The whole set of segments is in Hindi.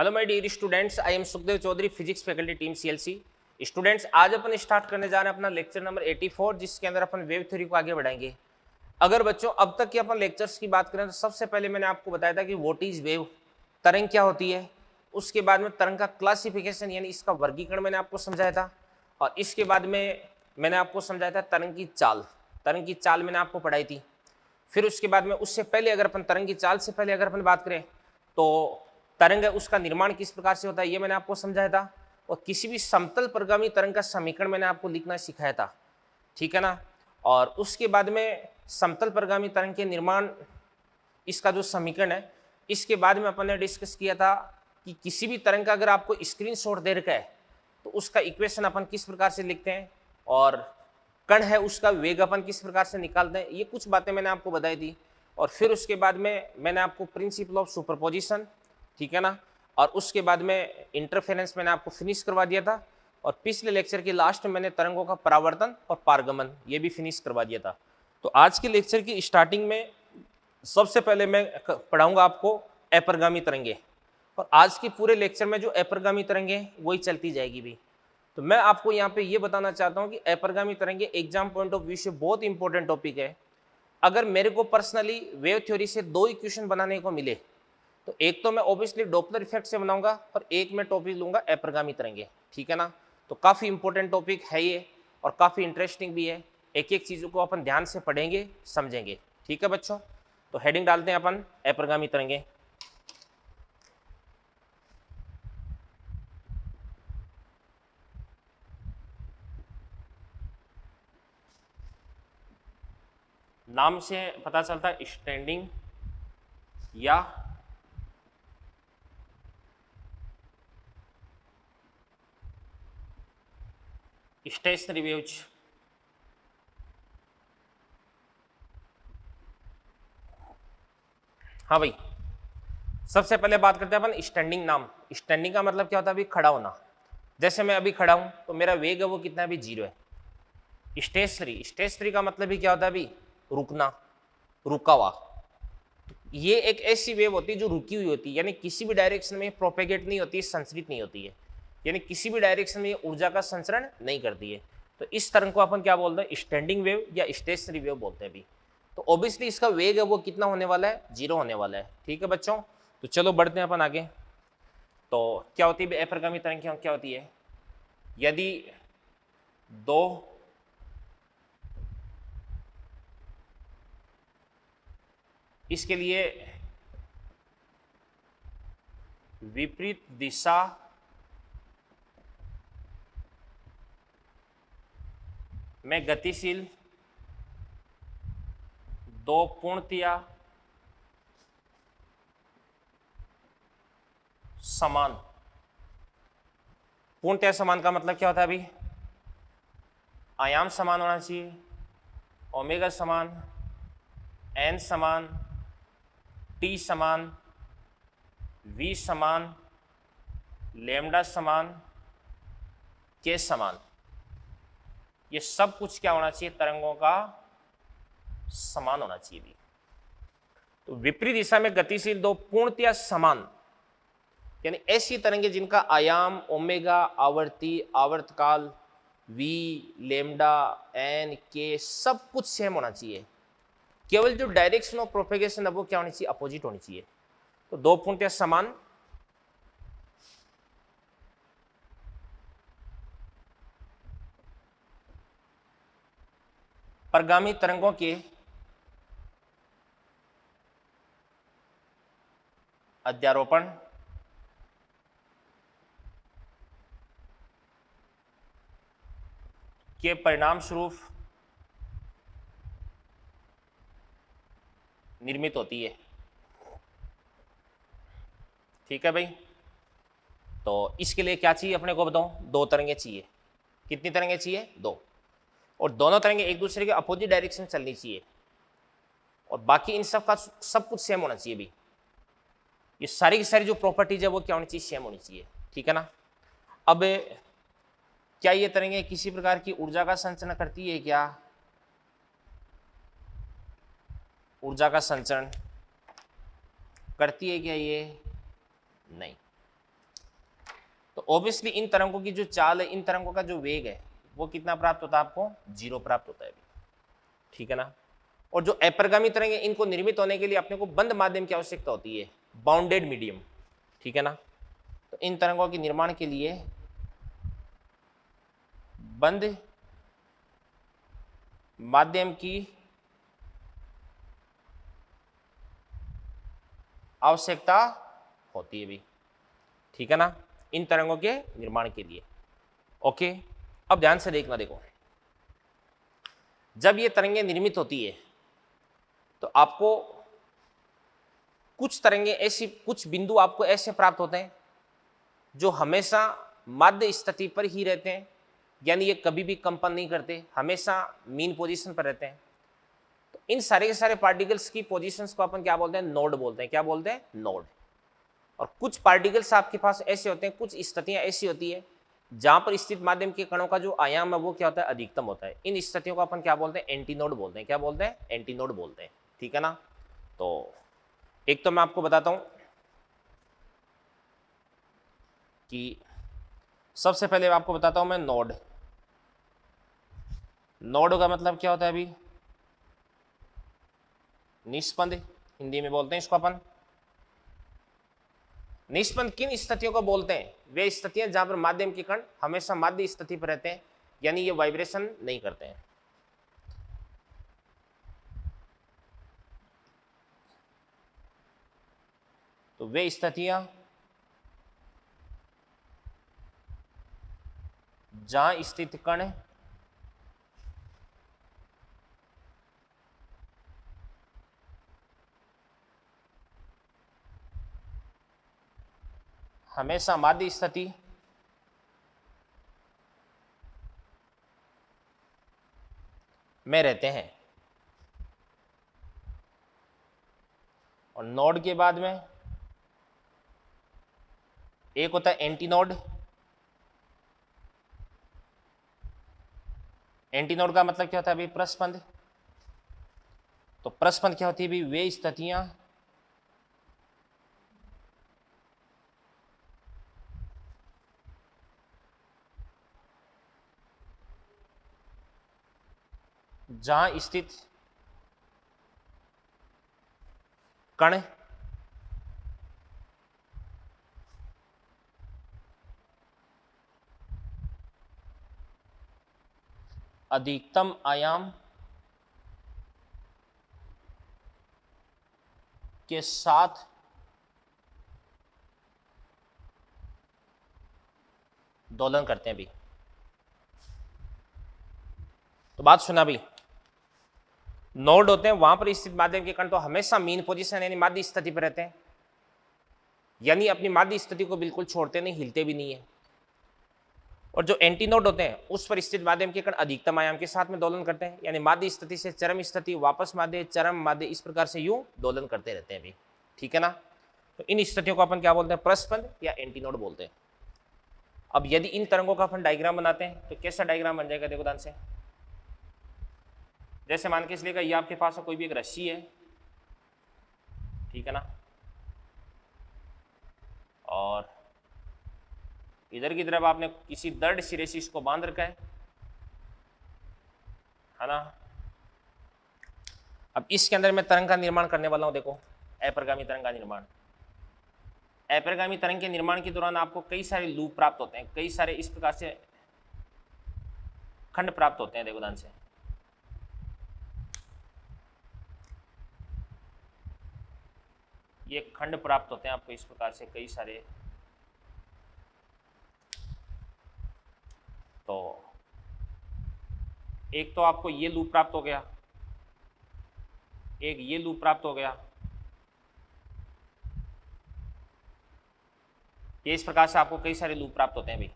Hello my dear students, I am Sukhdev Chaudhary, physics faculty team CLC. Students, आज अपन स्टार्ट करने जा रहे हैं अपना लेक्चर नंबर 84, जिसके अंदर अपन वेव थ्योरी को आगे बढ़ाएंगे। अगर बच्चों अब तक के अपन लेक्चर्स की बात करें तो सबसे पहले मैंने आपको बताया था कि व्हाट इज वेव, तरंग क्या होती है। उसके बाद में तरंग का क्लासिफिकेशन यानी इसका वर्गीकरण मैंने आपको समझाया था। और इसके बाद में मैंने आपको समझाया था तरंग की चाल। तरंग की चाल मैंने आपको पढ़ाई थी। फिर उसके बाद में उससे पहले अगर अपन तरंग की चाल से पहले अगर अपन बात करें तो तरंग है उसका निर्माण किस प्रकार से होता है ये मैंने आपको समझाया था। और किसी भी समतल परगामी तरंग का समीकरण मैंने आपको लिखना सिखाया था, ठीक है ना। और उसके बाद में समतल परगामी तरंग के निर्माण इसका जो समीकरण है, इसके बाद में अपन ने डिस्कस किया था कि किसी भी तरंग का अगर आपको स्क्रीनशॉट दे रखा है तो उसका इक्वेशन अपन किस प्रकार से लिखते हैं, और कण है उसका वेग अपन किस प्रकार से निकालते हैं, ये कुछ बातें मैंने आपको बताई थी। और फिर उसके बाद में मैंने आपको प्रिंसिपल ऑफ सुपरपोजिशन, ठीक है ना, और उसके बाद में इंटरफेरेंस मैंने आपको फिनिश करवा दिया था। और पिछले लेक्चर के लास्ट में मैंने तरंगों का परावर्तन और पारगमन ये भी फिनिश करवा दिया था। तो आज के लेक्चर की स्टार्टिंग में सबसे पहले मैं पढ़ाऊंगा आपको अपरगामी तरंगे। और आज के पूरे लेक्चर में जो अपरगामी तरंगे वही चलती जाएगी भी। तो मैं आपको यहाँ पे ये बताना चाहता हूँ कि अपरगामी तरंगे एग्जाम पॉइंट ऑफ व्यू से बहुत इंपॉर्टेंट टॉपिक है। अगर मेरे को पर्सनली वेव थ्योरी से दो इक्वेशन बनाने को मिले तो एक तो मैं ऑब्वियसली डॉपलर इफेक्ट से बनाऊंगा और एक मैं टॉपिक लूंगा अपरगामी तरंगे, ठीक है ना। तो काफ़ी इंपॉर्टेंट टॉपिक है ये और काफ़ी इंटरेस्टिंग भी है। एक एक चीज़ों को अपन ध्यान से पढ़ेंगे समझेंगे, ठीक है बच्चों। तो हेडिंग डालते हैं अपन अपरगामी तरंगे। नाम से पता चलता है स्टैंडिंग या स्टेशनरी वेव्स। हाँ भाई, सबसे पहले बात करते हैं अपन स्टैंडिंग नाम। स्टैंडिंग का मतलब क्या होता है अभी खड़ा होना। जैसे मैं अभी खड़ा हूं तो मेरा वेग है वो कितना है अभी 0 है। स्टेशनरी, स्टेशनरी का मतलब भी क्या होता है अभी रुकना, रुका हुआ। ये एक ऐसी वेव होती है जो रुकी हुई होती है, यानी किसी भी डायरेक्शन में प्रोपेगेट नहीं होती है, संचरित नहीं होती है, यानी किसी भी डायरेक्शन में ऊर्जा का संचरण नहीं करती है। तो इस तरंग को अपन क्या बोलते हैं, स्टैंडिंग वेव या स्टेशनरी वेव बोलते हैं अभी। तो ऑब्वियसली इसका वेग है वो कितना होने वाला है, 0 होने वाला है, ठीक है बच्चों। तो चलो बढ़ते हैं अपन आगे। तो क्या होती है अपरगामी तरंग, क्या होती है, यदि दो इसके लिए विपरीत दिशा में गतिशील दो पूर्णतया समान। पूर्णतया समान का मतलब क्या होता है अभी, आयाम समान होना चाहिए, ओमेगा समान, एन समान, टी समान, वी समान, लेमडा समान, के समान। ये सब कुछ क्या होना चाहिए, तरंगों का समान होना चाहिए भी। तो विपरीत दिशा में गतिशील दो पूर्णतया समान, यानी ऐसी तरंगे जिनका आयाम, ओमेगा, आवर्ती, आवर्तकाल, वी, लेमडा, एन, के सब कुछ सेम होना चाहिए। केवल जो डायरेक्शन ऑफ प्रोपेगेशन है वो क्या होनी चाहिए, अपोजिट होनी चाहिए। तो दो पूर्णतया समान परगामी तरंगों के अध्यारोपण के परिणाम स्वरूप निर्मित होती है, ठीक है भाई। तो इसके लिए क्या चाहिए अपने को बताओ, दो तरंगे चाहिए। कितनी तरंगे चाहिए, दो। और दोनों तरंगे एक दूसरे के अपोजिट डायरेक्शन चलनी चाहिए, और बाकी इन सब का सब कुछ सेम होना चाहिए भी। ये सारी की सारी जो प्रॉपर्टीज है वो क्या होनी चाहिए, सेम होनी चाहिए, ठीक है ना। अब क्या ये तरंगे किसी प्रकार की ऊर्जा का संचरण करती है क्या, ऊर्जा का संचरण करती है क्या, ये नहीं। तो ऑब्वियसली इन तरंगों की जो चाल है, इन तरंगों का जो वेग है वो कितना प्राप्त होता है आपको? 0 प्राप्त होता है। ठीक है ना। और जो अपरिगामी तरंग है, इनको निर्मित होने के लिए अपने को बंद माध्यम की आवश्यकता होती है, बाउंडेड मीडियम। ठीक है ना। तो इन तरंगों के निर्माण के लिए बंद माध्यम की आवश्यकता होती है भी। ठीक है ना, इन तरंगों के निर्माण के लिए। ओके, अब ध्यान से देखना, देखो जब ये तरंगें निर्मित होती है तो आपको कुछ तरंगें ऐसी, कुछ बिंदु आपको ऐसे प्राप्त होते हैं जो हमेशा माध्य स्थिति पर ही रहते हैं, यानी ये कभी भी कंपन नहीं करते, हमेशा मीन पोजीशन पर रहते हैं। तो इन सारे के सारे पार्टिकल्स की पोजीशंस को अपन क्या बोलते हैं? नोड बोलते हैं। क्या बोलते हैं? नोड। और कुछ पार्टिकल्स आपके पास ऐसे होते हैं, कुछ स्थितियां ऐसी होती है जहां पर स्थित माध्यम के कणों का जो आयाम है वो क्या होता है? अधिकतम होता है। इन स्थितियों को अपन क्या बोलते हैं? एंटीनोड बोलते हैं। क्या बोलते हैं? एंटीनोड बोलते हैं। ठीक है ना। तो एक तो मैं आपको बताता हूं कि सबसे पहले आपको बताता हूं मैं नोड। नोड का मतलब क्या होता है? अभी निष्पंद, हिंदी में बोलते हैं इसको अपन। निष्पंद किन स्थितियों को बोलते हैं? वे स्थितियां जहां पर माध्यम के कण हमेशा माध्य स्थिति पर रहते हैं, यानी ये वाइब्रेशन नहीं करते हैं। तो वे स्थितियां जहां स्थित कण हमेशा माध्य स्थिति में रहते हैं। और नोड के बाद में एक होता है एंटीनोड। एंटीनोड का मतलब क्या होता है? अभी प्रस्पंद। तो प्रस्पंद क्या होती है? भी वे स्थितियां जहां स्थित कण अधिकतम आयाम के साथ दोलन करते हैं। भी तो बात सुना भी, नोड होते हैं वहां पर स्थित माध्यम के कण तो हमेशा मीन पोजीशन यानी माध्य स्थिति पर रहते हैं, यानी अपनी माध्य स्थिति को बिल्कुल छोड़ते नहीं, हिलते भी नहीं है। और जो एंटीनोड होते हैं उस पर स्थित माध्यम के कण अधिकतम आयाम के साथ में दोलन करते हैं, यानी माध्य स्थिति से चरम स्थिति, वापस माध्य, चरम माध्य, इस प्रकार से यूं दोलन करते रहते हैं भी। ठीक है ना। तो इन स्थितियों को अपन क्या बोलते हैं? प्रस्पंद या एंटीनोड बोलते हैं। अब यदि इन तरंगों का अपन डायग्राम बनाते हैं तो कैसा डायग्राम बन जाएगा? देखो ध्यान से। जैसे मान के चलिएगा ये आपके पास कोई भी एक रस्सी है, ठीक है ना, और इधर की तरफ आपने किसी दृढ़ सिरे से इसको बांध रखा है ना। अब इसके अंदर मैं तरंग का निर्माण करने वाला हूं। देखो, अपरिगामी तरंग का निर्माण। अपरिगामी तरंग के निर्माण के दौरान आपको कई सारे लूप प्राप्त होते हैं, कई सारे इस प्रकार से खंड प्राप्त होते हैं। देखो ध्यान से, ये खंड प्राप्त होते हैं आपको इस प्रकार से कई सारे। तो एक तो आपको ये लूप प्राप्त हो गया, एक ये लूप प्राप्त हो गया। ये इस प्रकार से आपको कई सारे लूप प्राप्त होते हैं भी।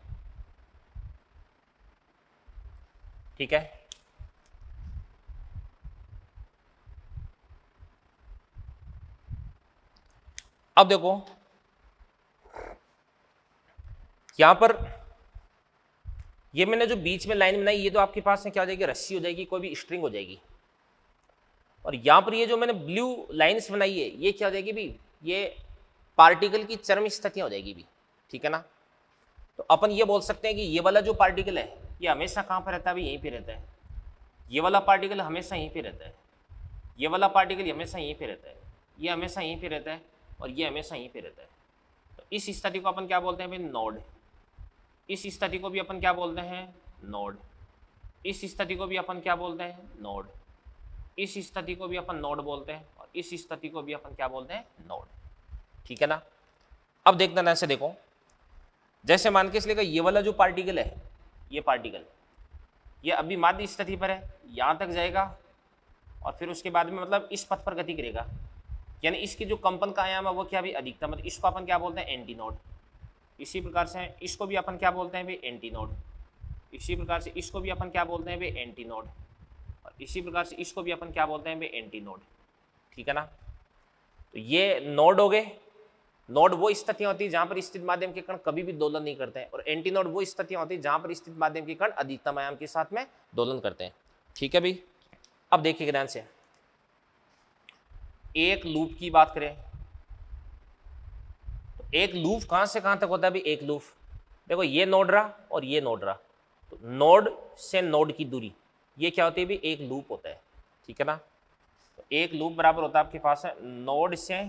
ठीक है। अब देखो यहां पर ये मैंने जो बीच में लाइन बनाई, ये तो आपके पास में क्या हो जाएगी? रस्सी हो जाएगी, कोई भी स्ट्रिंग हो जाएगी। और यहां पर ये जो मैंने ब्लू लाइंस बनाई है, ये क्या हो जाएगी भी? ये पार्टिकल की चरम स्थितियां हो जाएगी भी। ठीक है ना। तो अपन ये बोल सकते हैं कि ये वाला जो पार्टिकल है ये हमेशा कहाँ पर रहता है, अभी यहीं पे रहता है। ये वाला पार्टिकल हमेशा यहीं पे रहता है, ये वाला पार्टिकल हमेशा यहीं पे रहता है, ये हमेशा यहीं पे रहता है, और ये हमेशा यहीं पे रहता है। तो इस स्थिति को अपन क्या बोलते हैं भाई, नोड। इस स्थिति को भी अपन क्या बोलते हैं, नोड। इस स्थिति को भी अपन क्या बोलते हैं, नोड। इस स्थिति को भी अपन नोड बोलते हैं, और इस स्थिति को भी अपन क्या बोलते हैं, नोड। ठीक है ना। अब देखना ना, ऐसे देखो, जैसे मान के इसलिए ये वाला जो पार्टिकल है, ये पार्टिकल ये अभी माध्य स्थिति पर है, यहाँ तक जाएगा और फिर उसके बाद में मतलब इस पथ पर गति करेगा, यानी इसकी जो कंपन का आयाम है वो क्या भी अधिकतम, मतलब इसको अपन क्या बोलते हैं, एंटी नोड। इसी प्रकार से इसको भी अपन क्या बोलते हैं भाई, एंटी नोड। इसी प्रकार से इसको भी अपन क्या बोलते हैं भाई, एंटी नोड। और इसी प्रकार से इसको भी अपन क्या बोलते हैं भाई, एंटी नोड। ठीक है ना। तो ये नोड हो गए। नोड वो स्थितियां होती है जहां पर स्थित माध्यम के कण कभी भी दोलन नहीं करते हैं, और एंटी नोड वो स्थितियां होती है जहां पर स्थित माध्यम के कण अधिकतम आयाम के साथ में दोलन करते हैं। ठीक है भाई। अब देखिए ध्यान से, एक लूप की बात करें तो एक लूप कहां से कहां तक होता है भाई, एक लूप देखो ये नोड रहा और ये नोड रहा, तो नोड से नोड की दूरी ये क्या होती है भाई, एक लूप होता है। ठीक है ना। तो एक लूप बराबर होता है आपके पास है नोड से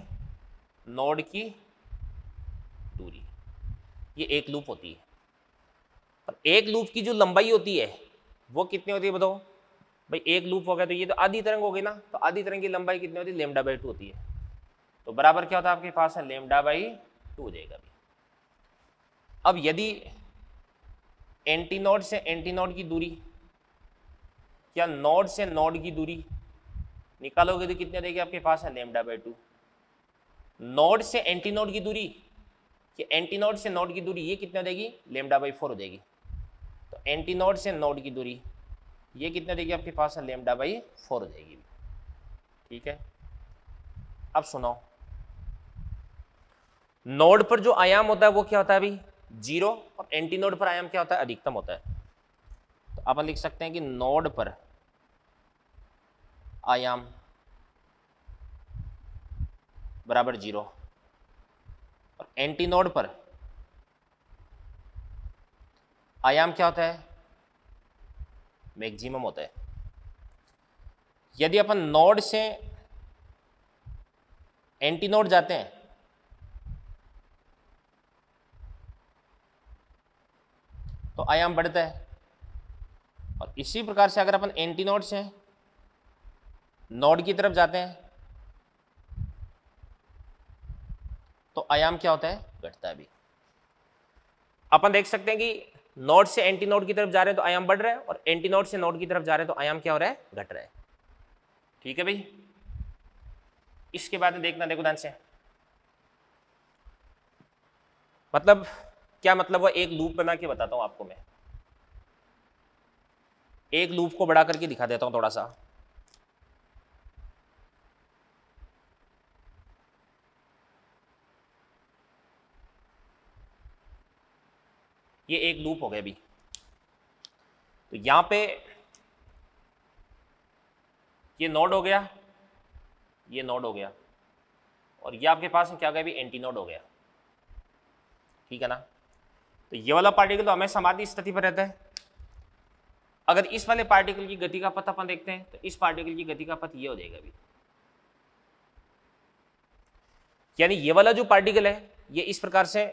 नोड की दूरी, ये एक लूप होती है। और एक लूप की जो लंबाई होती है वो कितनी होती है बताओ भाई, एक लूप हो गया तो ये तो आधी तरंग हो गई ना, तो आधी तरंग की लंबाई कितनी होती है, λ/2 होती है। तो बराबर क्या होता है आपके पास है, λ/2 हो जाएगा भी। अब यदि एंटी नोड से एंटी नोड की दूरी या नोड से नोड की दूरी निकालोगे तो कितने देगी आपके पास है, λ/2। नोड से एंटी नोड की दूरी कि एंटी नोड से नोड की दूरी ये कितना देगी, λ/4 हो जाएगी। तो एंटी नोड से नोड की दूरी ये कितना देगी आपके पास है, λ/4 हो जाएगी। ठीक है। अब सुनो, नोड पर जो आयाम होता है वो क्या होता है अभी, 0, और एंटी नोड पर आयाम क्या होता है, अधिकतम होता है। तो अपन लिख सकते हैं कि नोड पर आयाम बराबर 0 और एंटी नोड पर आयाम क्या होता है, मैक्सिमम होता है। यदि अपन नोड से एंटी नोड जाते हैं तो आयाम बढ़ता है, और इसी प्रकार से अगर अपन एंटी नोड से नोड की तरफ जाते हैं तो आयाम क्या होता है, घटता है भी। अपन देख सकते हैं कि नोड से एंटी नोड की तरफ जा रहे हैं तो आयाम बढ़ रहा है, और एंटी नोड से नोड की तरफ जा रहे हैं तो आयाम क्या हो रहा है, घट रहा है। ठीक है भाई। इसके बाद में देखना, देखो ध्यान से, मतलब क्या मतलब वो एक लूप बना के बताता हूं आपको मैं, एक लूप को बड़ा करके दिखा देता हूं थोड़ा सा। ये एक लूप हो गया अभी। तो यहां पे ये नोड हो गया, ये नोड हो गया, और ये आपके पास क्या हो गया अभी, एंटी नोड हो गया। ठीक है ना। तो ये वाला पार्टिकल तो हमेशा समाधि स्थिति पर रहता है। अगर इस वाले पार्टिकल की गति का पथ अपन देखते हैं तो इस पार्टिकल की गति का पथ ये हो जाएगा अभी, यानी ये वाला जो पार्टिकल है ये इस प्रकार से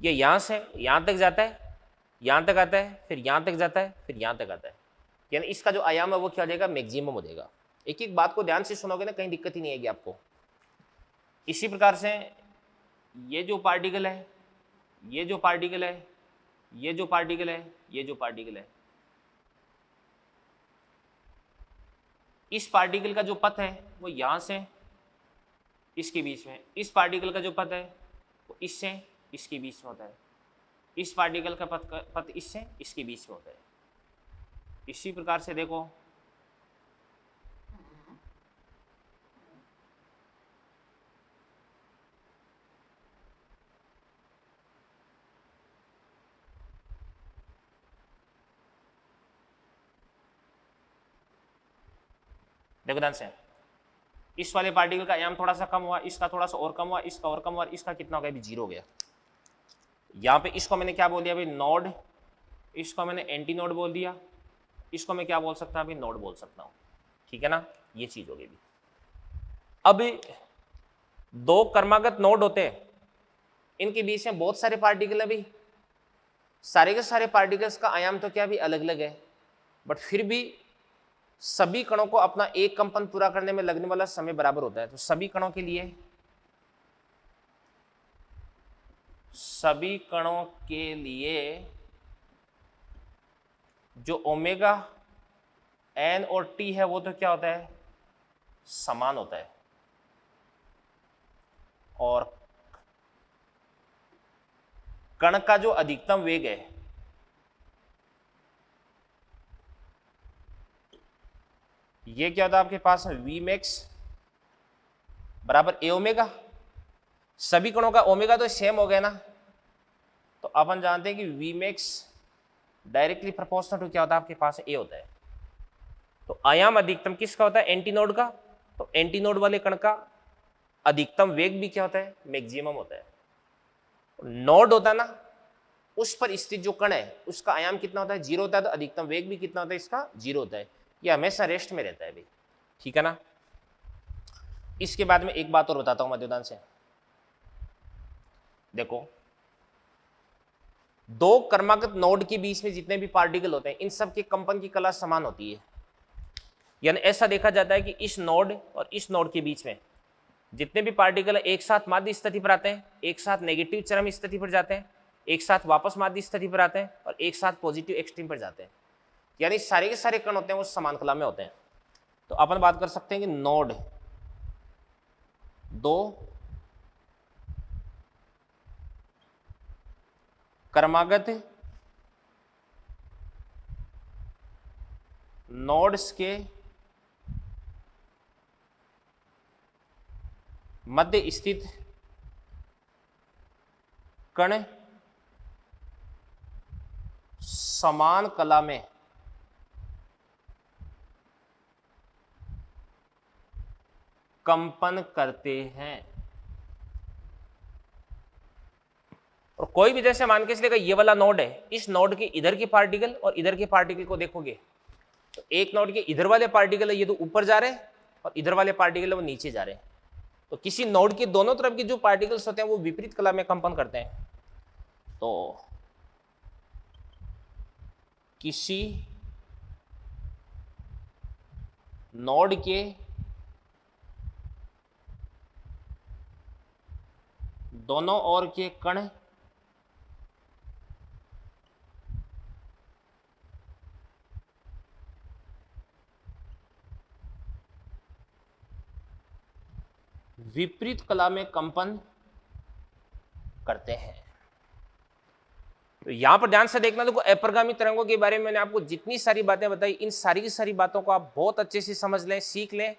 ये यहां से यहां तक जाता है, यहां तक आता है, फिर यहां तक जाता है, फिर यहां तक आता है, यानी इसका जो आयाम है वो क्या हो जाएगा, मैक्सिमम हो जाएगा। एक एक बात को ध्यान से सुनोगे ना, कहीं दिक्कत ही नहीं आएगी आपको। इसी प्रकार से ये जो पार्टिकल है, ये जो पार्टिकल है, ये जो पार्टिकल है, ये जो पार्टिकल है, इस पार्टिकल का जो पथ है वो यहां से इसके बीच में, इस पार्टिकल का जो पथ है वो इससे इसके बीच में होता है, इस पार्टिकल का पथ इससे इसके बीच में होता है। इसी प्रकार से देखो, देखो ध्यान से, इस वाले पार्टिकल का आयाम थोड़ा सा कम हुआ, इसका थोड़ा सा और कम हुआ, इसका और कम हुआ, इसका कितना हो गया, 0 हो गया। यहां पे इसको मैंने क्या बोल दिया भाई, नोड, इसको मैंने एंटी नोड बोल दिया, इसको मैं क्या बोल सकता हूं भाई, नोड बोल सकता हूं, ठीक है ना, ये चीज होगी भी। अब दो क्रमागत नोड होते हैं, इनके बीच में बहुत सारे पार्टिकल है भाई, सारे के सारे पार्टिकल्स का आयाम तो क्या भी अलग अलग है, बट फिर भी सभी कणों को अपना एक कंपन पूरा करने में लगने वाला समय बराबर होता है। तो सभी कणों के लिए, सभी कणों के लिए जो ओमेगा एन और टी है वो तो क्या होता है, समान होता है, और कण का जो अधिकतम वेग है ये क्या होता है आपके पास, वी मैक्स बराबर ए ओमेगा। सभी कणों का ओमेगा तो सेम हो गया ना, तो अपन जानते हैं कि V max directly proportional to क्या होता है आपके पास, ए होता है। तो आयाम अधिकतम किसका होता है, एंटी नोड का, तो एंटी नोड वाले कण का अधिकतम वेग भी क्या होता है, मैक्सिमम होता है। नोड होता है ना, उस पर स्थित जो कण है उसका आयाम कितना होता है, जीरो होता है, तो अधिकतम वेग भी कितना होता है इसका, जीरो होता है, ये हमेशा रेस्ट में रहता है भाई, ठीक है ना। इसके बाद में एक बात और बताता हूं मध्योदान से, देखो दो क्रमागत नोड के बीच में जितने भी पार्टिकल होते हैं इन सब के कंपन की कला समान होती है, यानी ऐसा देखा जाता है कि इस नोड और इस नोड के बीच में जितने भी पार्टिकल एक साथ माध्य स्थिति पर आते हैं, एक साथ नेगेटिव चरम स्थिति पर जाते हैं, एक साथ वापस माध्य स्थिति पर आते हैं, और एक साथ पॉजिटिव एक्सट्रीम पर जाते हैं, यानी सारे के सारे कण होते हैं वो समान कला में होते हैं। तो अपन बात कर सकते हैं कि नोड दो क्रमागत नोड्स के मध्य स्थित कण समान कला में कंपन करते हैं। और कोई भी जैसे मान के चलेगा ये वाला नोड है, इस नोड के इधर के पार्टिकल और इधर के पार्टिकल को देखोगे तो एक नोड के इधर वाले पार्टिकल है ये तो ऊपर जा रहे हैं और इधर वाले पार्टिकल है वो नीचे जा रहे हैं। तो किसी नोड के दोनों तरफ के जो पार्टिकल्स होते हैं वो विपरीत कला में कंपन करते हैं। तो किसी नोड के दोनों ओर के कण विपरीत कला में कंपन करते हैं। तो यहां पर ध्यान से देखना, देखो अपरगामी तरंगों के बारे में मैंने आपको जितनी सारी बातें बताई, इन सारी की सारी बातों को आप बहुत अच्छे से समझ लें, सीख लें।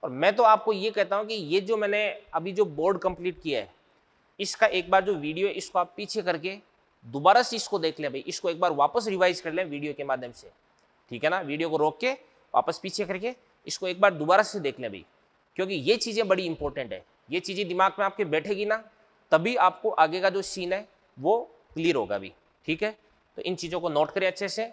और मैं तो आपको ये कहता हूं कि ये जो मैंने अभी जो बोर्ड कंप्लीट किया है इसका एक बार जो वीडियो है इसको आप पीछे करके दोबारा से इसको देख लें भाई, इसको एक बार वापस रिवाइज कर लें वीडियो के माध्यम से, ठीक है ना। वीडियो को रोक के वापस पीछे करके इसको एक बार दोबारा से देख लें भाई, क्योंकि ये चीज़ें बड़ी इंपॉर्टेंट है। ये चीज़ें दिमाग में आपके बैठेगी ना तभी आपको आगे का जो सीन है वो क्लियर होगा भी, ठीक है। तो इन चीज़ों को नोट करें अच्छे से।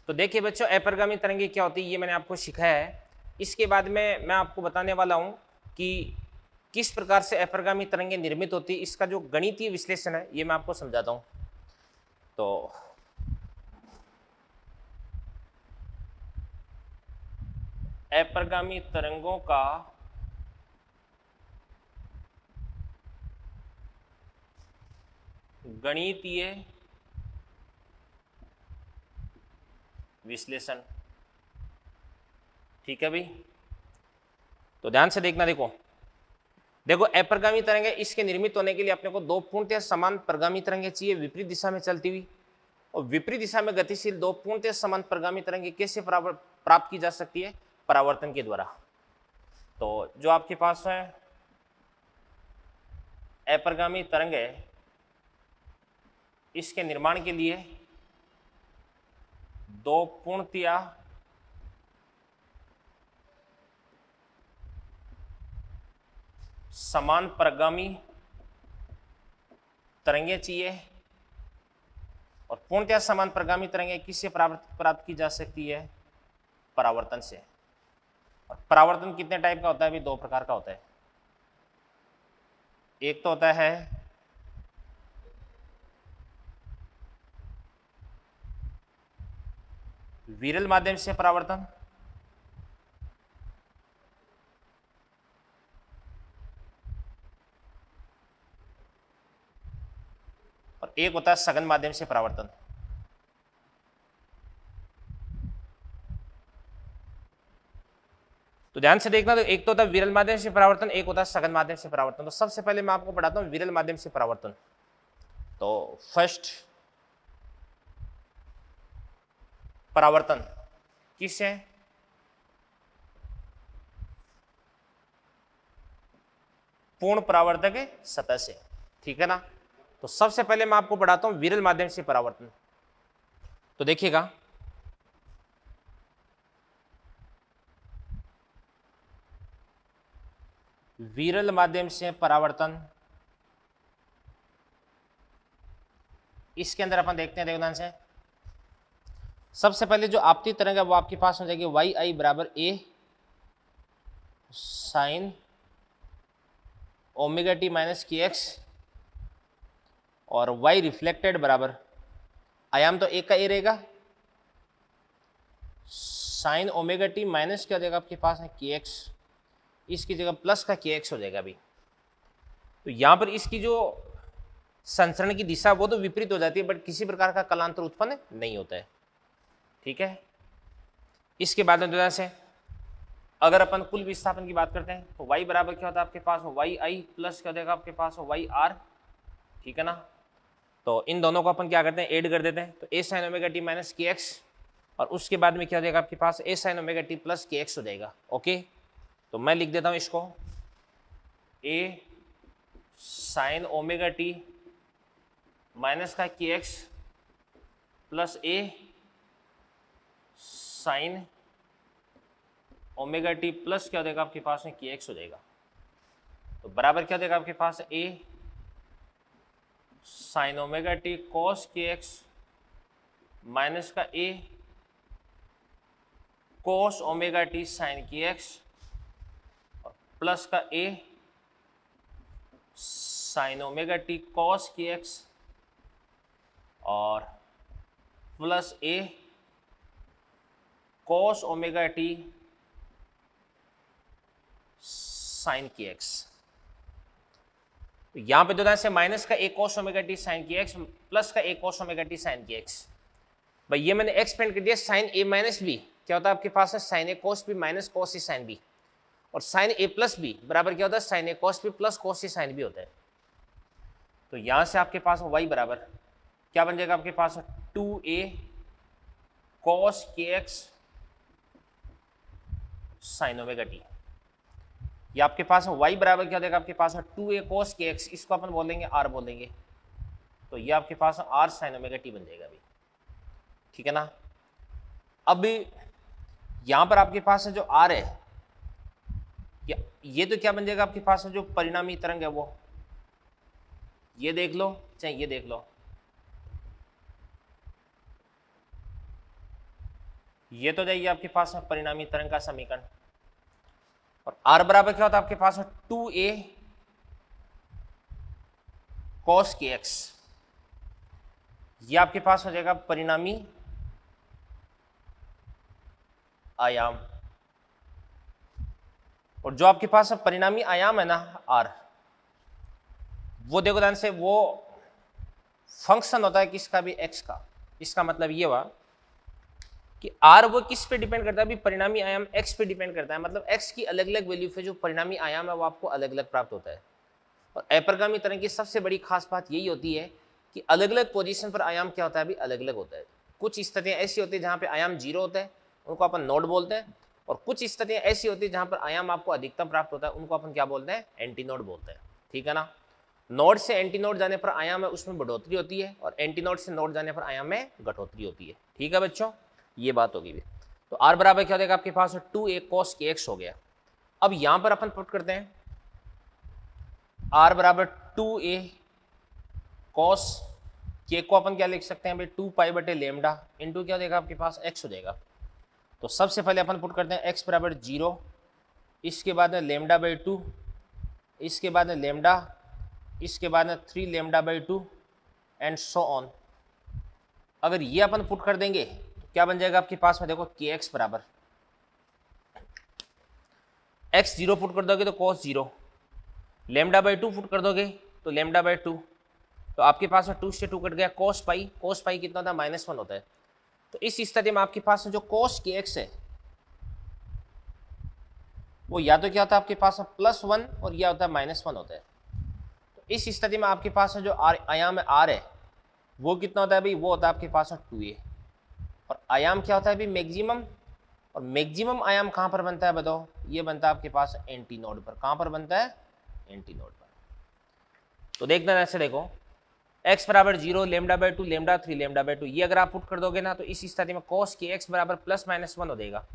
तो देखिए बच्चों, अपरगामी तरंगे क्या होती है ये मैंने आपको सिखाया है। इसके बाद में मैं आपको बताने वाला हूँ कि किस प्रकार से अपरगामी तरंगे निर्मित होती है, इसका जो गणितीय विश्लेषण है ये मैं आपको समझाता हूँ। तो अपरगामी तरंगों का गणितीय विश्लेषण, ठीक है भाई। तो ध्यान से देखना, देखो अपरगामी तरंगे, इसके निर्मित होने के लिए अपने को दो पूर्णतः समान परगामी तरंगे चाहिए विपरीत दिशा में चलती हुई, और विपरीत दिशा में गतिशील दो पूर्णतः समान परगामी तरंगे कैसे प्राप्त की जा सकती है, परावर्तन के द्वारा। तो जो आपके पास है अपरगामी तरंग है, इसके निर्माण के लिए दो पूर्णतः समान परगामी तरंगे चाहिए और पूर्णतः समान प्रगामी तरंगें किससे प्राप्त की जा सकती है? परावर्तन से। और परावर्तन कितने टाइप का होता है? भी दो प्रकार का होता है। एक तो होता है विरल माध्यम से परावर्तन, और एक होता है सघन माध्यम से परावर्तन। तो ध्यान से देखना, तो एक तो होता है विरल माध्यम से परावर्तन, एक होता है सघन माध्यम से परावर्तन। तो सबसे पहले मैं आपको पढ़ाता हूं विरल माध्यम से परावर्तन। तो फर्स्ट परावर्तन किससे? पूर्ण परावर्तक सतह से, ठीक है ना। तो सबसे पहले मैं आपको पढ़ाता हूं विरल माध्यम से परावर्तन। तो देखिएगा, विरल माध्यम से परावर्तन, इसके अंदर अपन देखते हैं, देखो ध्यान से। सबसे पहले जो आपती तरंग है वो आपके पास हो जाएगी वाई आई बराबर ए साइन ओमेगा टी माइनस के एक्स, और वाई रिफ्लेक्टेड बराबर, आयाम तो एक का ए रहेगा, साइन ओमेगा टी माइनस क्या हो जाएगा आपके पास है के एक्स, इसकी जगह प्लस का के एक्स हो जाएगा अभी। तो यहां पर इसकी जो संचरण की दिशा वो तो विपरीत हो जाती है, बट किसी प्रकार का कलांतर उत्पन्न नहीं होता है, ठीक है। इसके बाद में से अगर अपन कुल विस्थापन की बात करते हैं तो y बराबर क्या होता है आपके पास वाई आई प्लस क्या हो जाएगा आपके पास वाई आर, ठीक है ना। तो इन दोनों को अपन क्या करते हैं, ऐड कर देते हैं। तो ए साइन ओमेगा टी माइनस के एक्स, और उसके बाद में क्या हो जाएगा आपके पास ए साइन ओमेगा टी प्लस के एक्स हो जाएगा। ओके, तो मैं लिख देता हूं इसको, ए साइन ओमेगा टी माइनस का के एक्स प्लस ए साइन ओमेगा टी प्लस क्या हो जाएगा आपके पास में के एक्स हो जाएगा। तो बराबर क्या हो जाएगा आपके पास ए sign omega T cos K X minus का ए कॉस ओमेगा टी साइन के एक्स प्लस का ए sign omega T cos K X और प्लस ए कॉस ओमेगा टी साइन के एक्स। तो यहां पे दो से माइनस का ए कॉस ओमेगा टी साइन के एक्स प्लस का ए कॉस ओमेगा टी साइन के एक्स। भाई ये मैंने एक्सपेंड कर दिया, साइन ए माइनस बी क्या होता है आपके पास है sign A cos B minus cos A sine B, और साइन ए प्लस बी बराबर क्या होता है sign A cos B plus cos A sine B होता है। तो यहां से आपके पास वाई बराबर क्या बन जाएगा आपके पास 2a cos K x sign omega T. ये आपके पास y बराबर क्या देगा आपके पास 2a cos के x, इसको अपन बोल देंगे r बोल देंगे। तो ये आपके पास r sin ओमेगा t बन जाएगा अभी, ठीक है ना। अब यहां पर आपके पास जो r है, ये तो क्या बन जाएगा आपके पास जो परिणामी तरंग है वो, ये देख लो चाहे ये देख लो, ये तो जाइए आपके पास परिणामी तरंग का समीकरण। और r बराबर क्या होता है आपके पास 2a cos के x, ये आपके पास हो जाएगा परिणामी आयाम। और जो आपके पास परिणामी आयाम है ना r, वो देखो ध्यान से, वो फंक्शन होता है किसका भी x का। इसका मतलब ये हुआ कि r वो किस पे डिपेंड करता है, अभी परिणामी आयाम x पे डिपेंड करता है। मतलब x की अलग अलग वैल्यू पे जो परिणामी आयाम है वो आपको अलग अलग प्राप्त होता है। और अपरिगामी तरंग की सबसे बड़ी खास बात यही होती है कि अलग अलग पोजीशन पर आयाम क्या होता है अभी अलग अलग होता है। कुछ स्थितियां ऐसी होती है जहां पे आयाम 0 होता है, उनको अपन नोड बोलते हैं, और कुछ स्थितियां ऐसी होती है जहां पर आयाम आपको अधिकतम प्राप्त होता है, उनको अपन क्या बोलते हैं एंटी नोड बोलते हैं, ठीक है ना। नोड से एंटी नोड जाने पर आयाम है उसमें बढ़ोतरी होती है, और एंटी नोड से नोड जाने पर आयाम में घटोतरी होती है, ठीक है बच्चों, ये बात होगी भी। तो r बराबर क्या देगा आपके पास 2a cos के x हो गया। अब यहां पर अपन पुट करते हैं r बराबर 2a cos के को अपन क्या लिख सकते हैं भाई 2π/λ इंटू क्या हो जाएगा आपके पास x हो जाएगा। तो सबसे पहले अपन पुट करते हैं x बराबर 0, इसके बाद में λ/2, इसके बाद में लैम्डा, इसके बाद में 3λ/2 एंड सो ऑन। अगर ये अपन पुट कर देंगे तो क्या बन जाएगा आपके पास में, देखो kx बराबर x 0 पुट कर दोगे तो cos 0, λ/2 पुट कर दोगे तो λ/2, तो आपके पास में 2 से 2 कट गया, cos पाई कितना होता है -1 होता है। तो इस स्थिति में आपके पास में जो cos kx है वो या तो क्या होता है आपके पास में +1 और या होता है -1 होता है। तो इस स्थिति में आपके पास में जो आयाम है r है वो कितना होता है भाई, वो होता है आपके पास में 2a। और आयाम क्या होता है भाई, मैक्सिमम, और मैक्सिमम आयाम कहाँ पर बनता है बताओ, ये बनता है आपके पास एंटी नोड पर। कहाँ पर बनता है, एंटी नोड पर। तो देखना ऐसे देखो x बराबर 0, λ/2, λ 3, λ/2, ये अगर आप पुट कर दोगे ना तो इस स्थिति में cos kx बराबर +-1 हो जाएगा,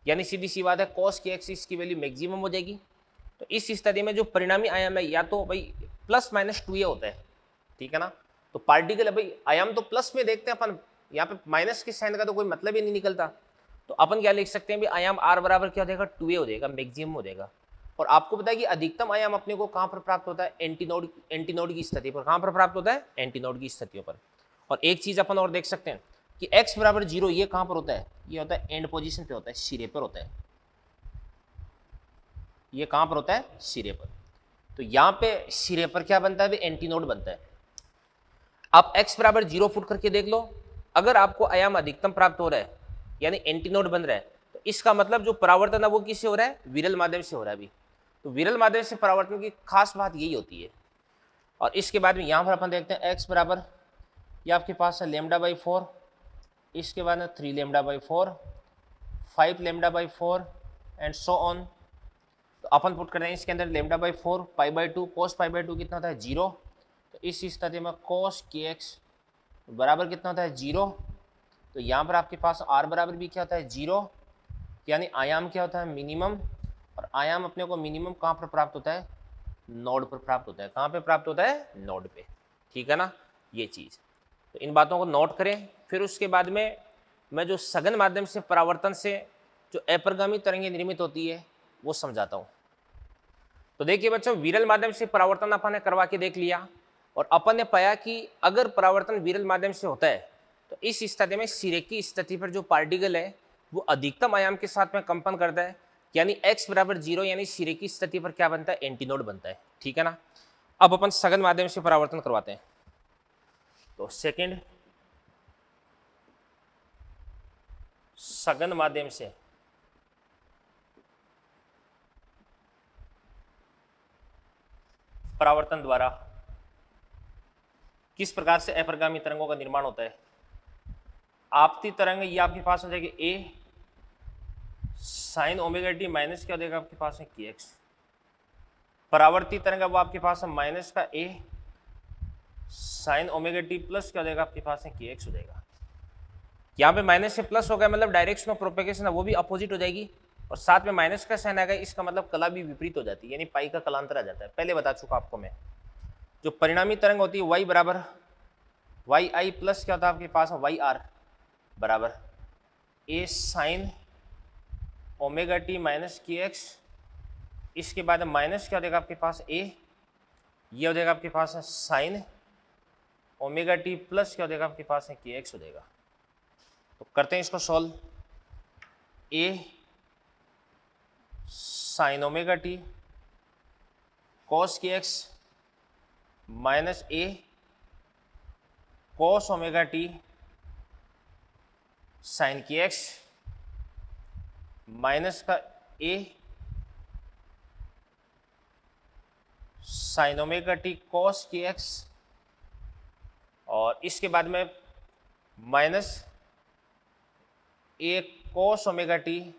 यानी सीधी सी बात है cos kx इसकी वैल्यू मैक्सिमम हो जाएगी। तो इस स्थिति में जो परिणामी आयाम है या तो भाई +-2a होता है, ठीक है ना। तो पार्टिकल भाई आयाम तो प्लस में देखते हैं अपन, यहाँ पे माइनस के साइन का तो कोई मतलब ही नहीं निकलता। तो अपन क्या लिख सकते हैं भाई, आयाम r बराबर क्या हो जाएगा 2a हो जाएगा, मैक्सिमम हो जाएगा। और आपको पता है कि अधिकतम आयाम अपने को कहाँ पर प्राप्त होता है, एंटीनोड की स्थिति पर। कहाँ पर प्राप्त होता है, एंटीनोड की स्थितियों पर। और एक चीज अपन और देख सकते हैं कि x बराबर 0 ये कहाँ पर होता है, ये होता है एंड पोजीशन पे होता है, सिरे पर होता है। ये कहाँ पर होता है, सिरे पर। तो यहाँ पे सिरे पर क्या बनता है, एंटीनोड बनता है। आप x बराबर 0 फुट करके देख लो, अगर आपको आयाम अधिकतम प्राप्त हो रहा है यानी एंटीनोड बन रहा है, तो इसका मतलब जो परावर्तन है वो किससे हो रहा है, विरल माध्यम से हो रहा है अभी। तो विरल माध्यम से परावर्तन की खास बात यही होती है। और इसके बाद में यहाँ पर अपन देखते हैं x बराबर, ये आपके पास है λ/4, इसके बाद में 3λ/4, 5λ/4 एंड सो ऑन। तो अपन पुट कर रहे हैं इसके अंदर λ/4 π/2, cos π/2 कितना होता है 0। तो इस स्थिति में cos kx बराबर कितना होता है 0। तो यहाँ पर आपके पास r बराबर भी क्या होता है 0, यानी आयाम क्या होता है मिनिमम। और आयाम अपने को मिनिमम कहाँ पर प्राप्त होता है, नोड पर प्राप्त होता है। कहाँ पे प्राप्त होता है, नोड पे, ठीक है ना, ये चीज़। तो इन बातों को नोट करें। फिर उसके बाद में मैं जो सघन माध्यम से परावर्तन से जो अपरिगामी तरंगें निर्मित होती है वो समझाता हूँ। तो देखिए बच्चों, विरल माध्यम से परावर्तन अपन ने करवा के देख लिया और अपन ने पाया कि अगर परावर्तन विरल माध्यम से होता है तो इस स्थिति में सिरे की स्थिति पर जो पार्टिकल है वो अधिकतम आयाम के साथ में कंपन करता है, यानी x बराबर 0, यानी सिरे की स्थिति पर क्या बनता है, एंटीनोड बनता है, ठीक है ना। अब अपन सघन माध्यम से परावर्तन करवाते हैं। तो सेकंड, सघन माध्यम से परावर्तन द्वारा किस प्रकार से अपरिगामी तरंगों का निर्माण होता है। आपती तरंग ये आपके पास हो जाएगी a sin omega T minus क्या हो जाएगा आपके पास है kx। परावर्ती तरंग वो आपके पास है माइनस का a sin omega T plus क्या हो जाएगा आपके पास है kx हो जाएगा। यहाँ पे माइनस से प्लस हो गया मतलब डायरेक्शन ऑफ प्रोपेगेशन है वो भी अपोजिट हो जाएगी, और साथ में माइनस का साइन आएगा, इसका मतलब कला भी विपरीत हो जाती है, यानी पाई का कलांतर आ जाता है। पहले बता चुका आपको मैं। जो परिणामी तरंग होती है y बराबर वाई आई प्लस क्या होता है आपके पास वाई आर बराबर a sine omega T minus के एक्स। इसके बाद माइनस क्या हो जाएगा आपके पास a, ये हो जाएगा आपके पास साइन ओमेगा टी प्लस क्या हो जाएगा आपके पास के एक्स हो जाएगा। तो करते हैं इसको solve. a sine omega T cos K X minus a cos omega T sine के एक्स माइनस का a sine omega T cos K X, और इसके बाद में minus a cos omega T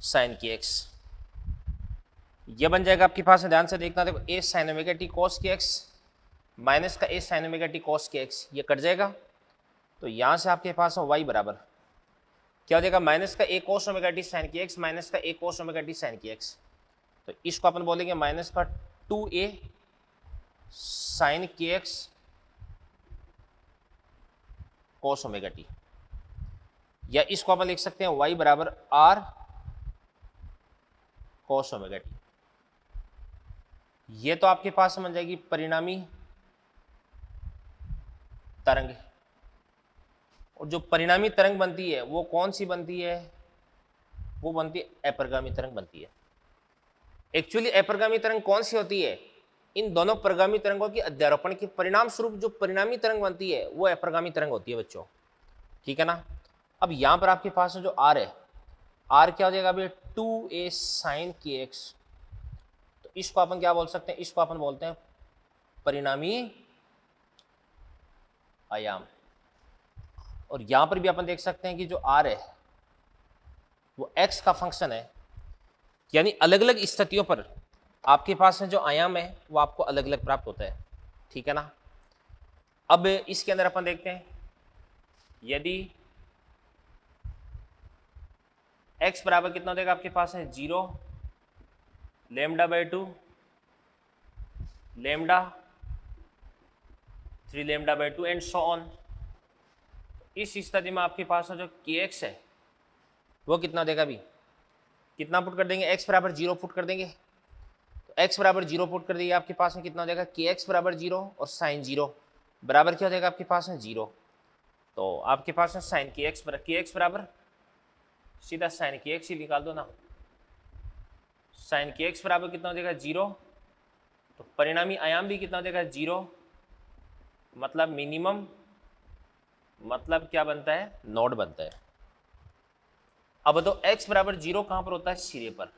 sine के एक्स। यह बन जाएगा आपके पास, ध्यान से देखना, देखो a sine omega T cos K X minus का a sine omega T cos K x, ये कट जाएगा। तो यहां से आपके पास है y बराबर क्या हो जाएगा, माइनस का a cos omega T sine के एक्स माइनस का a cos omega T sine के एक्स। तो इसको अपन बोलेंगे माइनस का 2a साइन के एक्स कॉस ओमेगा टी, या इसको अपन लिख सकते हैं y बराबर आर कॉस ओमेगा टी। ये तो आपके पास समझ जाएगी परिणामी तरंग, और जो परिणामी तरंग बनती है वो कौन सी बनती है, वो बनती है अपरगामी तरंग बनती है। एक्चुअली अपरगामी तरंग कौन सी होती है, इन दोनों परगामी तरंगों की अध्यारोपण के परिणाम स्वरूप जो परिणामी तरंग बनती है वो अपरगामी तरंग होती है बच्चों, ठीक है ना। अब यहां पर आपके पास जो आर है, आर क्या हो जाएगा अभी 2a साइन के एक्स, तो इसको अपन क्या बोल सकते हैं, इसको अपन बोलते हैं परिणामी आयाम। और यहां पर भी अपन देख सकते हैं कि जो आर है वो एक्स का फंक्शन है, यानी अलग अलग स्थितियों पर आपके पास में जो आयाम है वो आपको अलग अलग प्राप्त होता है, ठीक है ना। अब इसके अंदर अपन देखते हैं, यदि x बराबर कितना हो जाएगा आपके पास है 0, lambda by 2, lambda 3 lambda by 2 and so on. इस स्थिति में आपके पास जो kx है वो कितना देगा, अभी कितना पुट कर देंगे, x बराबर 0 पुट कर देंगे, तो x बराबर 0 पुट कर दिए, आपके पास में कितना हो जाएगा kx बराबर 0 और साइन 0 बराबर क्या हो जाएगा आपके पास में 0। तो आपके पास में साइन kx बराबर सीधा साइन kx ही निकाल दो ना, साइन kx बराबर कितना हो जाएगा 0, तो परिणामी आयाम भी कितना हो जाएगा 0, मतलब मिनिमम, मतलब क्या बनता है, नोड बनता है। अब तो x बराबर 0 कहां पर होता है, सिरे पर,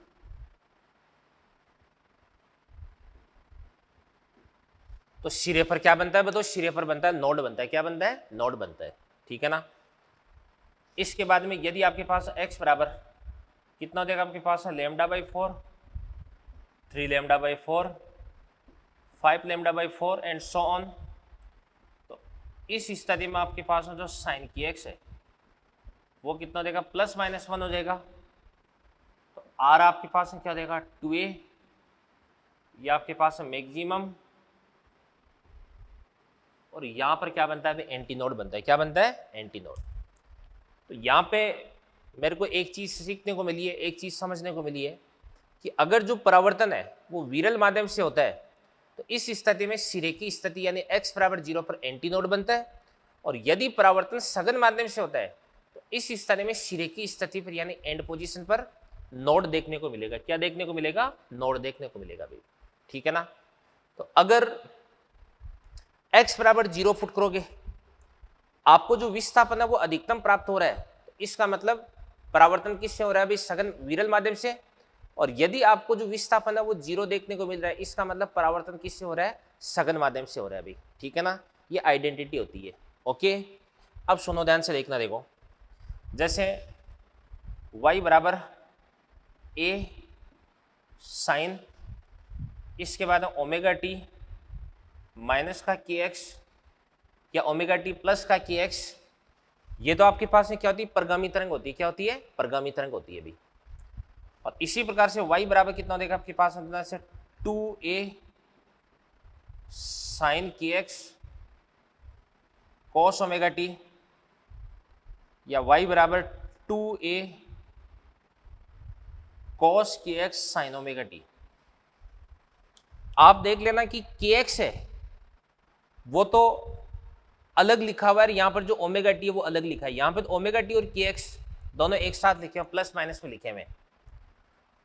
तो सिरे पर क्या बनता है बताओ, सिरे पर बनता है नोड बनता है, क्या बनता है, नोड बनता है, ठीक है ना। इसके बाद में यदि आपके पास x बराबर कितना हो जाएगा आपके पास है lambda by 4, 3 lambda by 4, 5 lambda by 4 and so on, तो इस स्थिति में आपके पास जो साइन की एक्स है वो कितना देगा, प्लस माइनस 1 हो जाएगा, तो आर आपके पास में क्या देगा 2a, ये आपके पास है मैक्सिमम, और यहां पर क्या बनता है, एंटी नोड बनता है, क्या बनता है, एंटी नोड। तो यहाँ पे मेरे को एक चीज सीखने को मिली है, एक चीज समझने को मिली है कि अगर जो परावर्तन है वो विरल माध्यम से होता है तो इस स्थिति में सिरे की स्थिति यानी x बराबर 0 पर एंटी नोड बनता है, और यदि परावर्तन सघन माध्यम से होता है तो इस स्थिति में सिरे की स्थिति पर यानी एंड पोजीशन पर नोड देखने को मिलेगा, क्या देखने को मिलेगा, नोड देखने को मिलेगा भाई, ठीक है ना। तो अगर x बराबर 0 फुट करोगे, आपको जो विस्थापन है वो अधिकतम प्राप्त हो रहा है, तो इसका मतलब परावर्तन किससे हो रहा है भाई, सघन विरल माध्यम से, और यदि आपको जो विस्थापन है वो 0 देखने को मिल रहा है, इसका मतलब परावर्तन किससे हो रहा है, सघन माध्यम से हो रहा है भाई, ठीक है ना। ये आइडेंटिटी होती है, ओके। अब सुनो ध्यान से देखना, देखो जैसे y बराबर a साइन, इसके बाद ओमेगा टी माइनस का के एक्स या ओमेगा टी प्लस का के एक्स, ये तो आपके पास में क्या होती है, परगामी तरंग होती है, क्या होती है, परगामी तरंग होती है अभी। और इसी प्रकार से y बराबर कितना हो जाएगा आपके पास में से 2a साइन के एक्स कॉस ओमेगा टी, या y बराबर 2a cos K x sign omega T. आप देख लेना कि के एक्स है वो तो अलग लिखा हुआ है, यहां पर जो ओमेगा टी है वो अलग लिखा है, यहां पर ओमेगा टी और के एक्स दोनों एक साथ लिखे हैं, प्लस माइनस में लिखे हुए।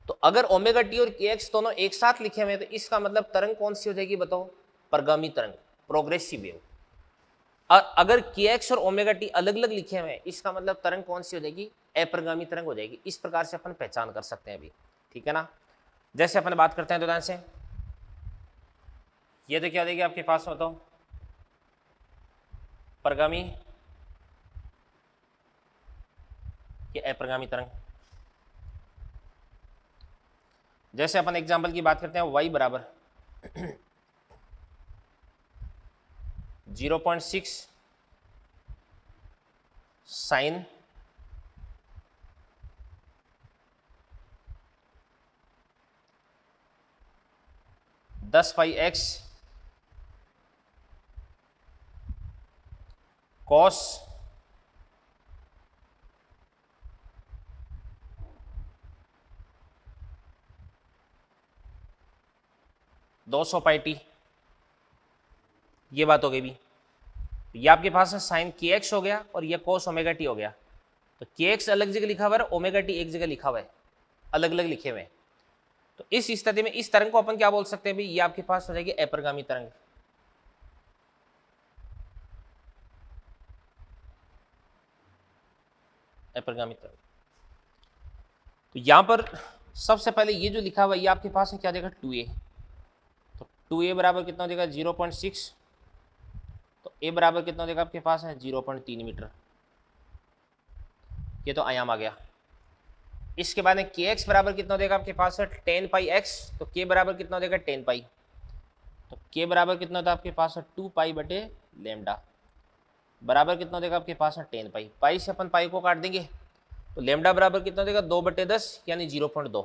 तो अगर ओमेगा टी और के एक्स दोनों एक साथ लिखे हुए हैं तो इसका मतलब तरंग कौन सी हो जाएगी बताओ, परगामी तरंग, प्रोग्रेसिव वेव। अगर के एक्स और ओमेगा टी अलग अलग लिखे हुए हैं इसका मतलब तरंग कौन सी हो जाएगी, अपरगामी तरंग हो जाएगी। इस प्रकार से अपन पहचान कर सकते हैं अभी, ठीक है ना। जैसे अपन बात करते हैं तो ध्यान से, ये तो क्या देगी आपके पास बताओ, परगामी या अपरगामी तरंग। जैसे अपन एग्जांपल की बात करते हैं, y बराबर 0.6 साइन 10 पाई x कॉस दो सौ पाई टी, ये बात हो गई भी। ये आपके पास है साइन के एक्स हो गया और ये कोस ओमेगा टी हो गया। तो के एक्स अलग जगह लिखा हुआ है, ओमेगा टी एक जगह लिखा हुआ है, अलग अलग लिखे हुए हैं। तो इस स्थिति में इस तरंग को अपन क्या बोल सकते हैं भाई, ये आपके पास हो जाएगी अपरिगामी तरंग। अपरिगामी तरंग। तो यहां पर सबसे पहले ये जो लिखा हुआ है ये आपके पास है क्या देगा 2a। तो 2a बराबर कितना देगा 0.6। तो a बराबर कितना देगा आपके पास है 0.3 मीटर। ये तो आयाम आ गया। इसके बाद में के एक्स बराबर कितना देगा आपके पास है 10 पाई एक्स। तो के बराबर कितना देगा 10 पाई। तो के बराबर कितना होता है आपके पास है 2 पाई बटे लेमडा बराबर कितना देगा आपके पास है 10 पाई। पाई से अपन पाई को काट देंगे तो लेमडा बराबर कितना देगा 2/10 यानी 0.2।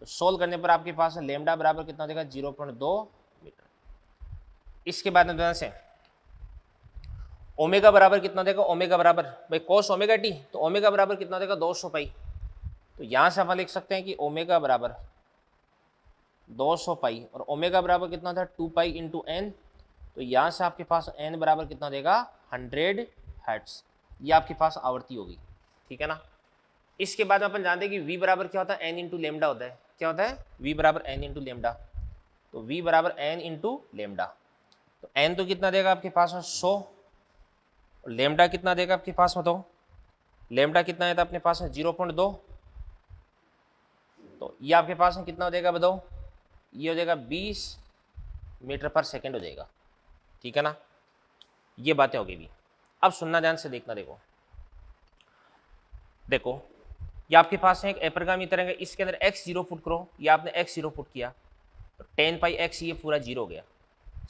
तो सोल्व करने पर आपके पास है लेमडा बराबर कितना देगा 0.2 मीटर। इसके बाद में से ओमेगा बराबर कितना देगा, ओमेगा बराबर भाई कोस ओमेगा टी, तो ओमेगा बराबर कितना देगा 200 पाई। तो यहां से अपन लिख सकते हैं कि ओमेगा बराबर 200 पाई और ओमेगा बराबर कितना था 2 पाई इंटू एन। तो यहां से आपके पास एन बराबर कितना देगा 100 हर्ट्ज। ये आपके पास आवृत्ति होगी, ठीक है ना। इसके बाद अपन जानते हैं कि v बराबर क्या होता है एन इंटू लेमडा होता है। क्या होता है v बराबर एन इंटू लेमडा। तो v बराबर एन इंटू लेमडा। तो एन तो कितना देगा आपके पास 100 और लेमडा कितना देगा आपके पास बताओ। लेमडा कितना है तो अपने पास है 0.2। तो ये आपके पास में कितना हो जाएगा बताओ, ये हो जाएगा 20 मीटर पर सेकंड हो जाएगा, ठीक है ना। ये बातें हो गई भी। अब सुनना ध्यान से देखना, देखो ये आपके पास है एक अपरिगामी तरंग है, इसके अंदर x 0 पुट करो, ये आपने x 0 पुट किया तो 10 पाई x ये पूरा 0 हो गया,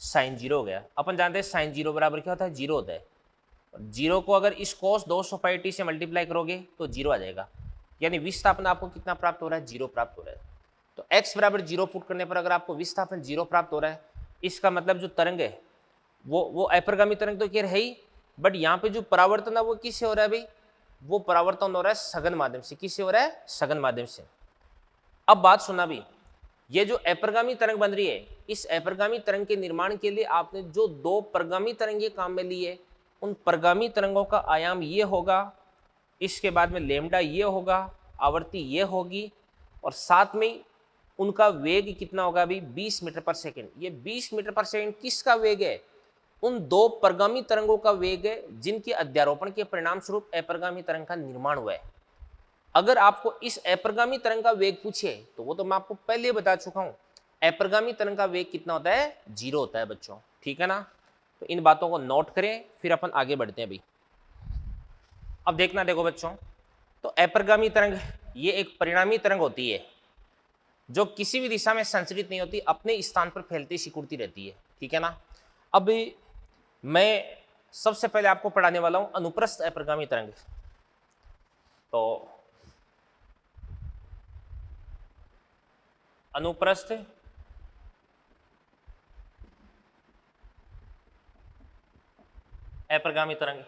साइन 0 हो गया। अपन जानते हैं साइन 0 बराबर क्या होता है 0 होता है। और 0 को अगर इस कोस 200 पाई टी से मल्टीप्लाई करोगे तो 0 आ जाएगा, यानी विस्थापन आपको कितना प्राप्त हो रहा है 0 प्राप्त हो रहा है। तो x बराबर 0 पुट करने पर अगर आपको विस्थापन 0 प्राप्त हो रहा है, इसका मतलब जो तरंग है वो अपरिगामी तरंग तो क्या है ही, बट यहाँ पे जो परावर्तन है वो किससे हो रहा है भाई, वो परावर्तन हो रहा है सघन माध्यम से। किससे हो रहा है, सघन माध्यम से। अब बात सुना भी, ये जो अपरिगामी तरंग बन रही है, इस अपरिगामी तरंग के निर्माण के लिए आपने जो दो परगामी तरंगे काम में ली है, उन परगामी तरंगों का आयाम ये होगा, इसके बाद में लेमडा ये होगा, आवृत्ति ये होगी, और साथ में उनका वेग कितना होगा अभी 20 मीटर पर सेकंड। ये 20 मीटर पर सेकंड किसका वेग है, उन दो परगामी तरंगों का वेग है जिनके अध्यारोपण के परिणाम स्वरूप अपरिगामी तरंग का निर्माण हुआ है। अगर आपको इस अपरिगामी तरंग का वेग पूछे तो वो तो मैं आपको पहले बता चुका हूं, अपरिगामी तरंग का वेग कितना होता है 0 होता है बच्चों, ठीक है ना। तो इन बातों को नोट करें, फिर अपन आगे बढ़ते हैं भाई। अब देखना, देखो बच्चों, तो अपरिगामी तरंग ये एक परिणामी तरंग होती है जो किसी भी दिशा में संचरित नहीं होती, अपने स्थान पर फैलती सिकुड़ती रहती है, ठीक है ना। अब मैं सबसे पहले आपको पढ़ाने वाला हूं अनुप्रस्थ अपरिगामी तरंग। तो अनुप्रस्थ अपरिगामी तरंग,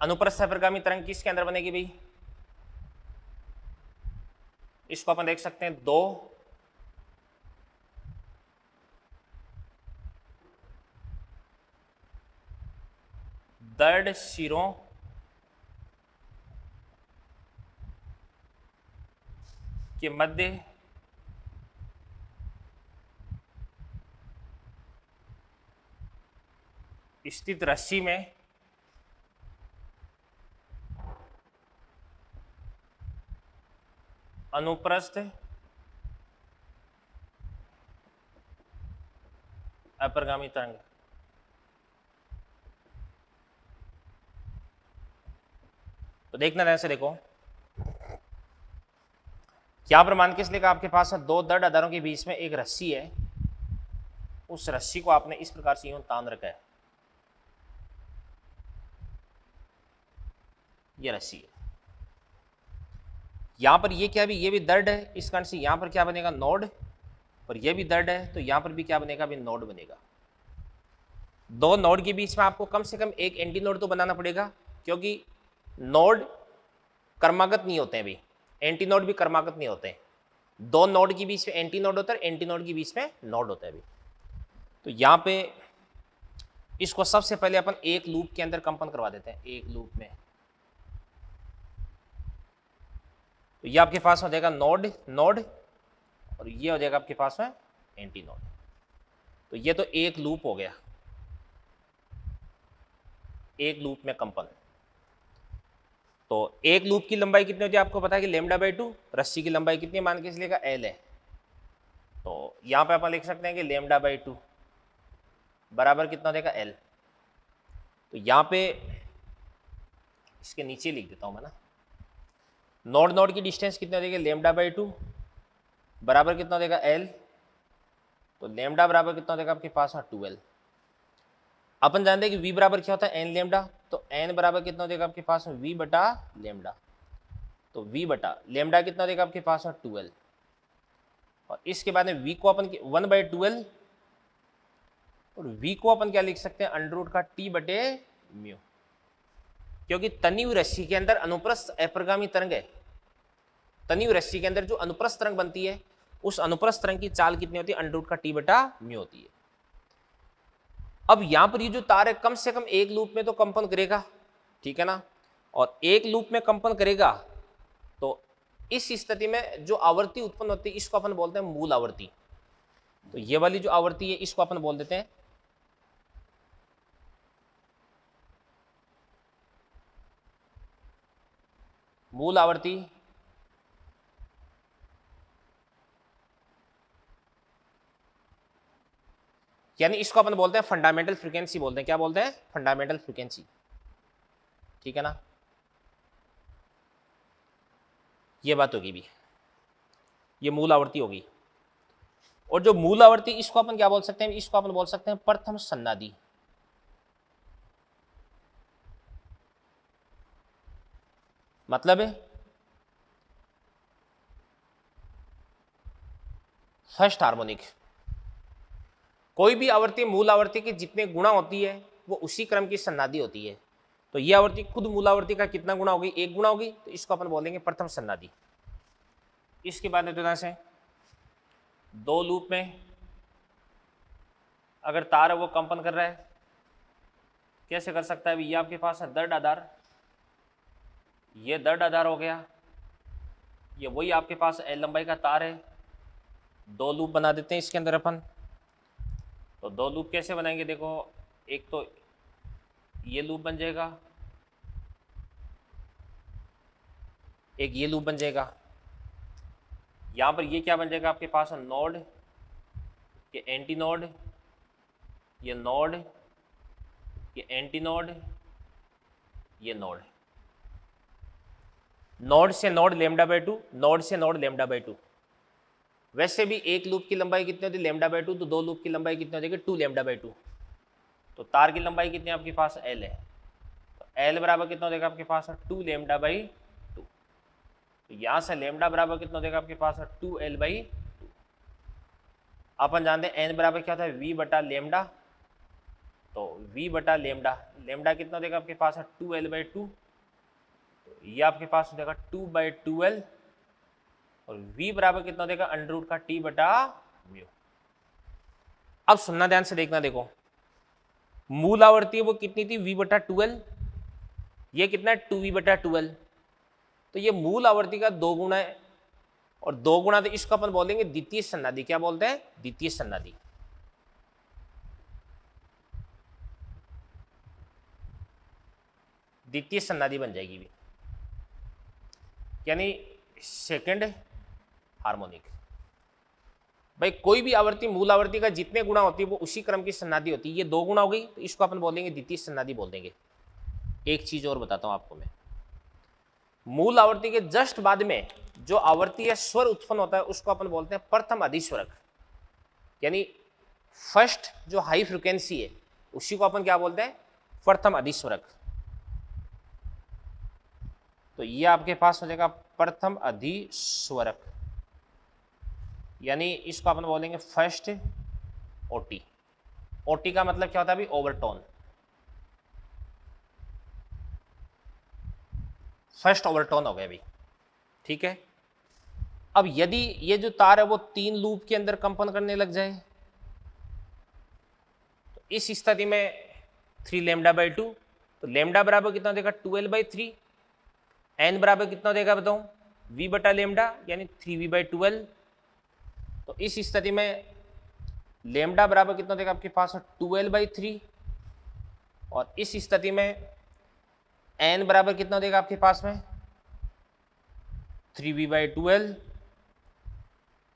अनुप्रस्थ अपरिगामी तरंग किसके अंदर बनेगी भाई, इसको अपन देख सकते हैं दो दृढ़ सिरों के मध्य स्थित रस्सी में अनुप्रस्थ अपरिगामी तरंग। तो देखना ध्यान से, देखो क्या प्रमाण किस लिए का आपके पास है दो दृढ़ आधारों के बीच में एक रस्सी है, उस रस्सी को आपने इस प्रकार से यूं तान रखा है, ये रस्सी है। यहां पर ये क्या भी, ये भी दृढ़ है, इस कारण से यहां पर क्या बनेगा नोड, और ये भी दृढ़ है तो यहां पर भी क्या बनेगा भी नोड बनेगा। दो नोड के बीच में आपको कम से कम एक एंटी नोड तो बनाना पड़ेगा, क्योंकि नोड क्रमागत नहीं होते हैं भी, एंटी नोड भी क्रमागत नहीं होते हैं। दो नोड के बीच में एंटी नोड होता है, एंटी नोड के बीच में नोड होता है भी। तो यहाँ पे इसको सबसे पहले अपन एक लूप के अंदर कंपन करवा देते हैं, एक लूप में। तो ये आपके पास हो जाएगा नोड नोड, और ये हो जाएगा आपके पास में एंटी नोड। तो ये तो एक लूप हो गया, एक लूप में कंपन। तो एक लूप की लंबाई कितनी होती है आपको पता है कि λ/2, रस्सी की लंबाई कितनी मान के चलिएगा L है। तो यहाँ पे अपन लिख सकते हैं कि λ/2 बराबर कितना हो जाएगा L। तो यहाँ पे इसके नीचे लिख देता हूँ मैं ना, नोड नोड की डिस्टेंस कितनी हो जाएगी λ/2 बराबर कितना हो जाएगा L। तो लैम्डा बराबर कितना हो जाएगा आपके पास 2L। अपन जानते हैं कि v बराबर क्या होता है n लैम्डा, तो n बराबर कितना हो जाएगा आपके पास v बटा लैम्डा। तो v बटा लैम्डा कितना हो जाएगा आपके पास 2L, और इसके बाद में v को अपन 1/2L, और v को अपन क्या लिख सकते हैं अंडर का t बटे म्यू, क्योंकि तनी हुई रस्सी के अंदर अनुप्रस्थ अप्रगामी तरंग है। तनी हुई रस्सी के अंदर जो अनुप्रस्थ तरंग बनती है, उस अनुप्रस्थ तरंग की चाल कितनी होती है अंडर का t बटा म्यू होती है। अब यहां पर ये जो तार है कम से कम एक लूप में तो कंपन करेगा, ठीक है ना, और एक लूप में कंपन करेगा। तो इस स्थिति में जो आवृत्ति उत्पन्न होती है इसको अपन बोलते हैं मूल आवृत्ति। तो ये वाली जो आवृत्ति है इसको अपन बोल देते हैं मूल आवृत्ति, यानी इसको अपन बोलते हैं फंडामेंटल फ्रीक्वेंसी बोलते हैं। क्या बोलते हैं? फंडामेंटल फ्रीक्वेंसी, ठीक है ना। ये बात होगी भी, ये मूल आवृत्ति होगी। और जो मूल आवृत्ति इसको अपन क्या बोल सकते हैं? इसको अपन बोल सकते हैं प्रथम सन्नादि। मतलब है फर्स्ट हार्मोनिक। कोई भी आवृत्ति मूल आवृत्ति की जितने गुणा होती है वो उसी क्रम की सन्नादि होती है। तो ये आवृत्ति खुद मूल आवृत्ति का कितना गुणा होगी? एक गुणा होगी, तो इसको अपन बोलेंगे प्रथम सन्नादि। इसके बाद में से दो लूप में अगर तार है वो कंपन कर रहा है, कैसे कर सकता है? ये आपके पास है दर्द आधार, ये दर्द आधार हो गया, ये वही आपके पास L लंबाई का तार है। दो लूप बना देते हैं इसके अंदर अपन। तो दो लूप कैसे बनाएंगे? देखो, एक तो ये लूप बन जाएगा, एक ये लूप बन जाएगा। यहां पर ये क्या बन जाएगा आपके पास? नोड, ये एंटी नोड, ये नोड, ये एंटी नोड, ये नोड। नोड से नोड λ/2, नोड से नोड λ/2। वैसे भी एक लूप की लंबाई कितनी होती है? λ/2। तो दो लूप की लंबाई कितनी हो जाएगी? 2 λ/2। तो तार की लंबाई कितनी है आपके पास? L है। तो L बराबर कितना हो जाएगा आपके पास? 2 λ/2। तो यहां से लैम्डा बराबर कितना हो जाएगा आपके पास? 2L/2। अपन जानते हैं n बराबर क्या होता है? v बटा लैम्डा। तो v बटा लैम्डा, लैम्डा कितना हो जाएगा आपके पास? 2L/2। तो ये आपके पास हो जाएगा 2/2L, और v बराबर कितना हो जाएगा? अंडर का t बटा म्यू। अब सुनना ध्यान से, देखना, देखो मूल आवृत्ति वो कितनी थी? v बटा 2L। ये कितना है? 2v बटा 2L। तो ये मूल आवृत्ति का 2 गुना है, और 2 गुना तो इसको अपन बोलेंगे द्वितीय सन्नादि। क्या बोलते हैं? द्वितीय सन्नादि। द्वितीय सन्नादि बन जाएगी भी, यानी सेकंड हार्मोनिक। भाई कोई भी आवृत्ति मूल आवृत्ति का जितने गुणा होती है वो उसी क्रम की सन्नादि होती है। ये 2 गुणा हो गई, तो इसको अपन बोलेंगे द्वितीय सन्नादि बोल देंगे। एक चीज और बताता हूं आपको मैं, मूल आवृत्ति के जस्ट बाद में जो आवृत्ति या स्वर उत्पन्न होता है उसको अपन बोलते हैं प्रथम अधिस्वरक, यानी फर्स्ट जो हाई फ्रिक्वेंसी है उसी को अपन क्या बोलते हैं? प्रथम अधिस्वरक। तो ये आपके पास हो जाएगा प्रथम अधिस्वरक, यानी इसको अपन बोलेंगे फर्स्ट ओटी। ओटी का मतलब क्या होता है अभी, ओवरटोन, फर्स्ट ओवरटोन हो गया अभी, ठीक है। अब यदि ये जो तार है वो 3 लूप के अंदर कंपन करने लग जाए, तो इस स्थिति में 3 लेमडा बाई 2, तो लेमडा बराबर कितना देगा 12/3, एन बराबर कितना देगा बताऊं, v बटा लेमडा यानी 3v बाई 12। तो इस स्थिति में लेमडा बराबर कितना देगा आपके पास 12/3, और इस स्थिति में एन बराबर कितना देगा आपके पास में 3v बाई 12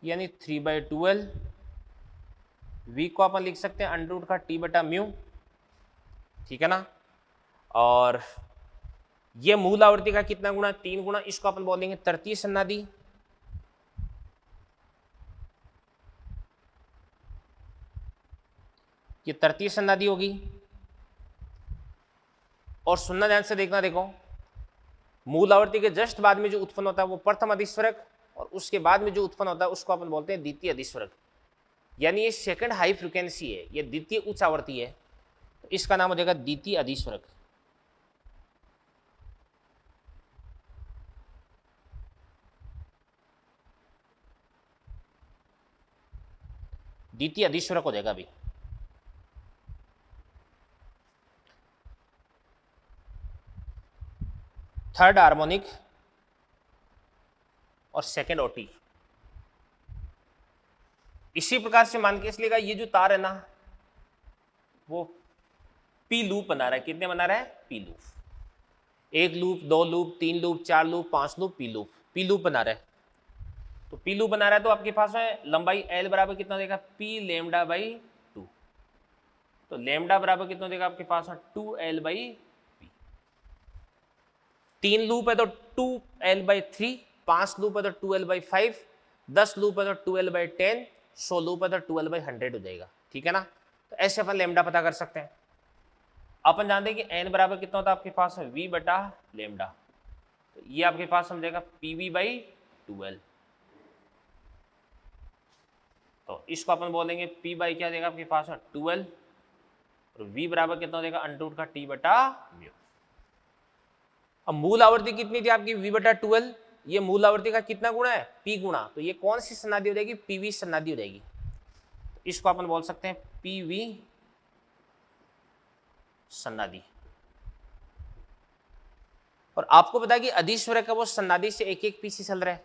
यानी 3/12। v को अपन लिख सकते हैं अंडर रूट का t बटा म्यू, ठीक है ना। और ये मूल आवर्ती का कितना गुना, 3 गुना, इसको अपन बोलेंगे तृतीय सन्नादी। ये तृतीय सन्नादी होगी। और सुनना ध्यान से देखना, देखो मूल आवर्ती के जस्ट बाद में जो उत्पन्न होता है वो प्रथम अधिस्वरक, और उसके बाद में जो उत्पन्न होता है उसको अपन बोलते हैं द्वितीय अधिस्वरक, यानी ये सेकंड हाई फ्रीक्वेंसी है, ये द्वितीय उच्च आवर्ती है, तो इसका नाम हो जाएगा द्वितीय अधिस्वरक। द्वितीय अधिस्वरक हो जाएगा अभी। थर्ड हार्मोनिक और सेकंड ओटी। इसी प्रकार से मान के इसलिए ये जो तार है ना वो पी लूप बना रहा है। कितने बना रहा है, P loop, 1 loop, 2 loop, 3 loop, 4 loop, 5 loop, P loop बना रहा है। तो पी लूप बना रहा है तो आपके पास में लंबाई एल बराबर कितना देगा, पी लेमडा बाई 2। तो लेमडा बराबर कितना देगा आपके पास में 2l बाई पी। 3 लूप है तो 2l बाई 3, 5 लूप है तो 2l बाई 5, 10 लूप है तो 2l बाई 10, 100 लूप है तो 12 बाई 100 हो जाएगा, ठीक है ना। तो ऐसे अपन लेमडा पता कर सकते हैं। अपन जानते हैं कि n बराबर कितना होता है आपके पास है v बटा लेमडा, तो ये आपके पास समझेगा pv बाई 12। तो इसको अपन बोलेंगे p बाई क्या देगा आपके पास 12, और v बराबर कितना देगा अंडर रूट का t बटा म्यू। अब मूल आवर्ती कितनी थी आपकी v बटा 12, ये मूल आवर्ती का कितना गुणा है, p गुणा, तो ये कौन सी सन्नादी हो जाएगी, pv सन्नादी हो जाएगी। तो इसको अपन बोल सकते हैं pv सन्नादी। और आपको पता है कि अधिस्वरक है वो सन्नादी से एक एक पीछे चल रहा है,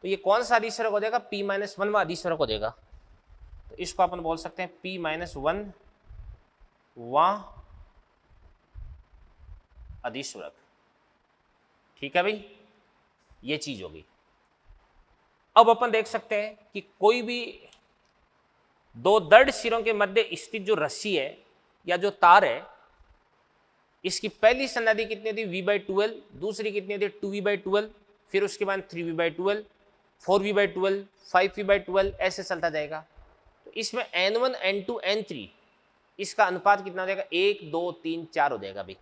तो ये कौन सा अधिस्वरक हो जाएगा, p-1 अधिस्वरक हो जाएगा। तो इसको अपन बोल सकते हैं p-1 अधिस्वरक, ठीक है भाई, ये चीज होगी। अब अपन देख सकते हैं कि कोई भी 2 दृढ़ सिरों के मध्य स्थित जो रस्सी है या जो तार है, इसकी पहली सन्नादी कितनी थी v बाई 12, दूसरी कितनी थी 2v बाई 12, फिर उसके बाद 3v by 12, 4v by 12, 5v by 12, ऐसे चलता जाएगा। तो इसमें n1 n2 n3 इसका अनुपात कितना हो जाएगा, 1 2 3 4 हो जाएगा भाई।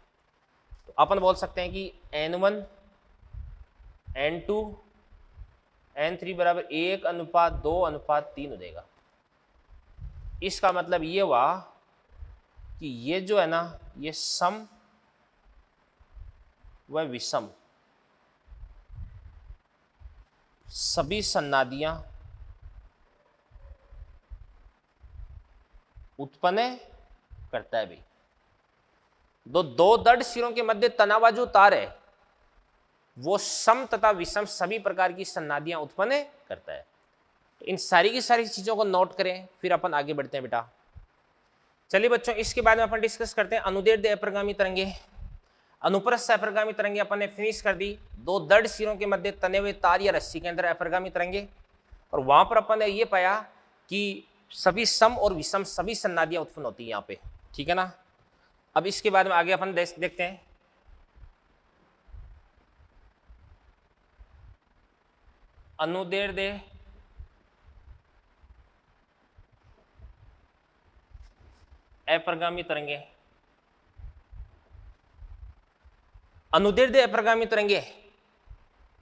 तो अपन बोल सकते हैं कि n1 n2 n3 बराबर 1:2:3 हो जाएगा। इसका मतलब ये हुआ कि ये जो है ना ये सम व विषम सभी सन्नादियां उत्पन्न करता है भाई। दो दृढ़ सिरों के मध्य तनावा जो तार है वो सम तथा विषम सभी प्रकार की सन्नादियां उत्पन्न करता है। तो इन सारी की सारी चीजों को नोट करें, फिर अपन आगे बढ़ते हैं बेटा। चलिए बच्चों, इसके बाद में अपन डिस्कस करते हैं अनुदैर्ध्य अप्रगामी तरंगे। अनुप्रस्थ अप्रगामी तरंगे अपन ने फिनिश कर दी। 2 दृढ़ सिरों के मध्य तने हुए तार या रस्सी के अंदर अप्रगामी तरंगे, और वहां पर अपन ने ये पाया कि सभी सम और विषम सभी सन्नादियां उत्पन्न होती है यहाँ पे, ठीक है ना। अब इसके बाद में आगे अपन देखते हैं अनुदैर्ध्य अप्रगामी तरंगे। अनुदैर्ध्य अप्रगामी तरंगे,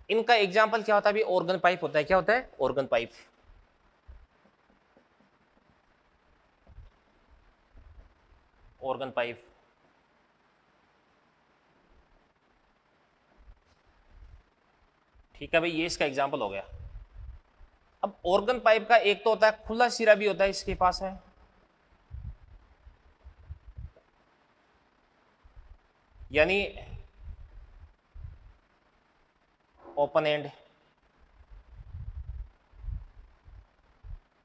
इनका एग्जाम्पल क्या होता है, अभी ऑर्गन पाइप होता है। क्या होता है, ऑर्गन पाइप। Organ pipe. ठीक है भाई, ये इसका एग्जाम्पल हो गया। अब ऑर्गन पाइप का एक तो होता है खुला सिरा भी होता है इसके पास में, यानी ओपन एंड,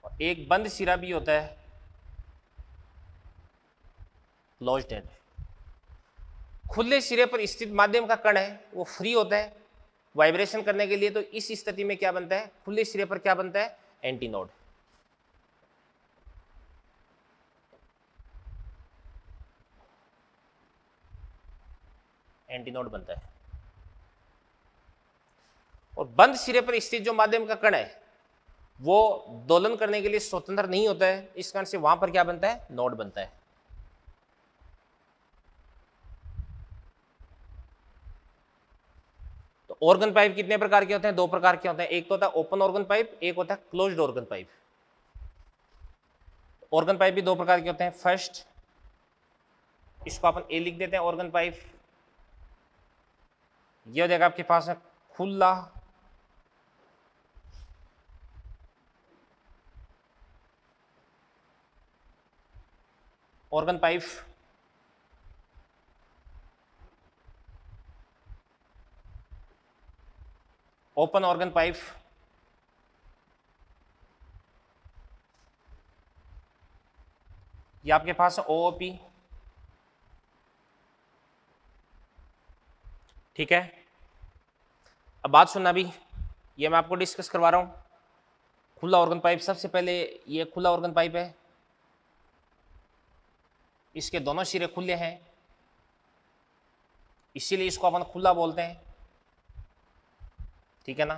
और एक बंद सिरा भी होता है क्लोज्ड एंड। खुले सिरे पर स्थित माध्यम का कण है वो फ्री होता है वाइब्रेशन करने के लिए, तो इस स्थिति में क्या बनता है, खुले सिरे पर क्या बनता है, एंटीनोड। एंटीनोड बनता है। और बंद सिरे पर स्थित जो माध्यम का कण है वो दोलन करने के लिए स्वतंत्र नहीं होता है, इस कारण से वहां पर क्या बनता है, नोड बनता है। तो ऑर्गन पाइप कितने प्रकार के होते हैं, दो प्रकार के होते हैं, एक तो होता है ओपन ऑर्गन पाइप, एक होता है closed organ pipe. Organ pipe भी दो प्रकार के होते हैं। फर्स्ट, इसको अपन ए लिख देते हैं, ऑर्गन पाइप। ये हो जाएगा आपके पास है खुला organ pipe. Open organ pipe. ये आपके पास है ओओपी। ठीक है, अब बात सुनना भी, ये मैं आपको डिस्कस करवा रहा हूं। खुला ऑर्गन पाइप, सबसे पहले ये खुला ऑर्गन पाइप है, इसके दोनों सिरे खुले हैं, इसीलिए इसको अपन खुला बोलते हैं। ठीक है ना,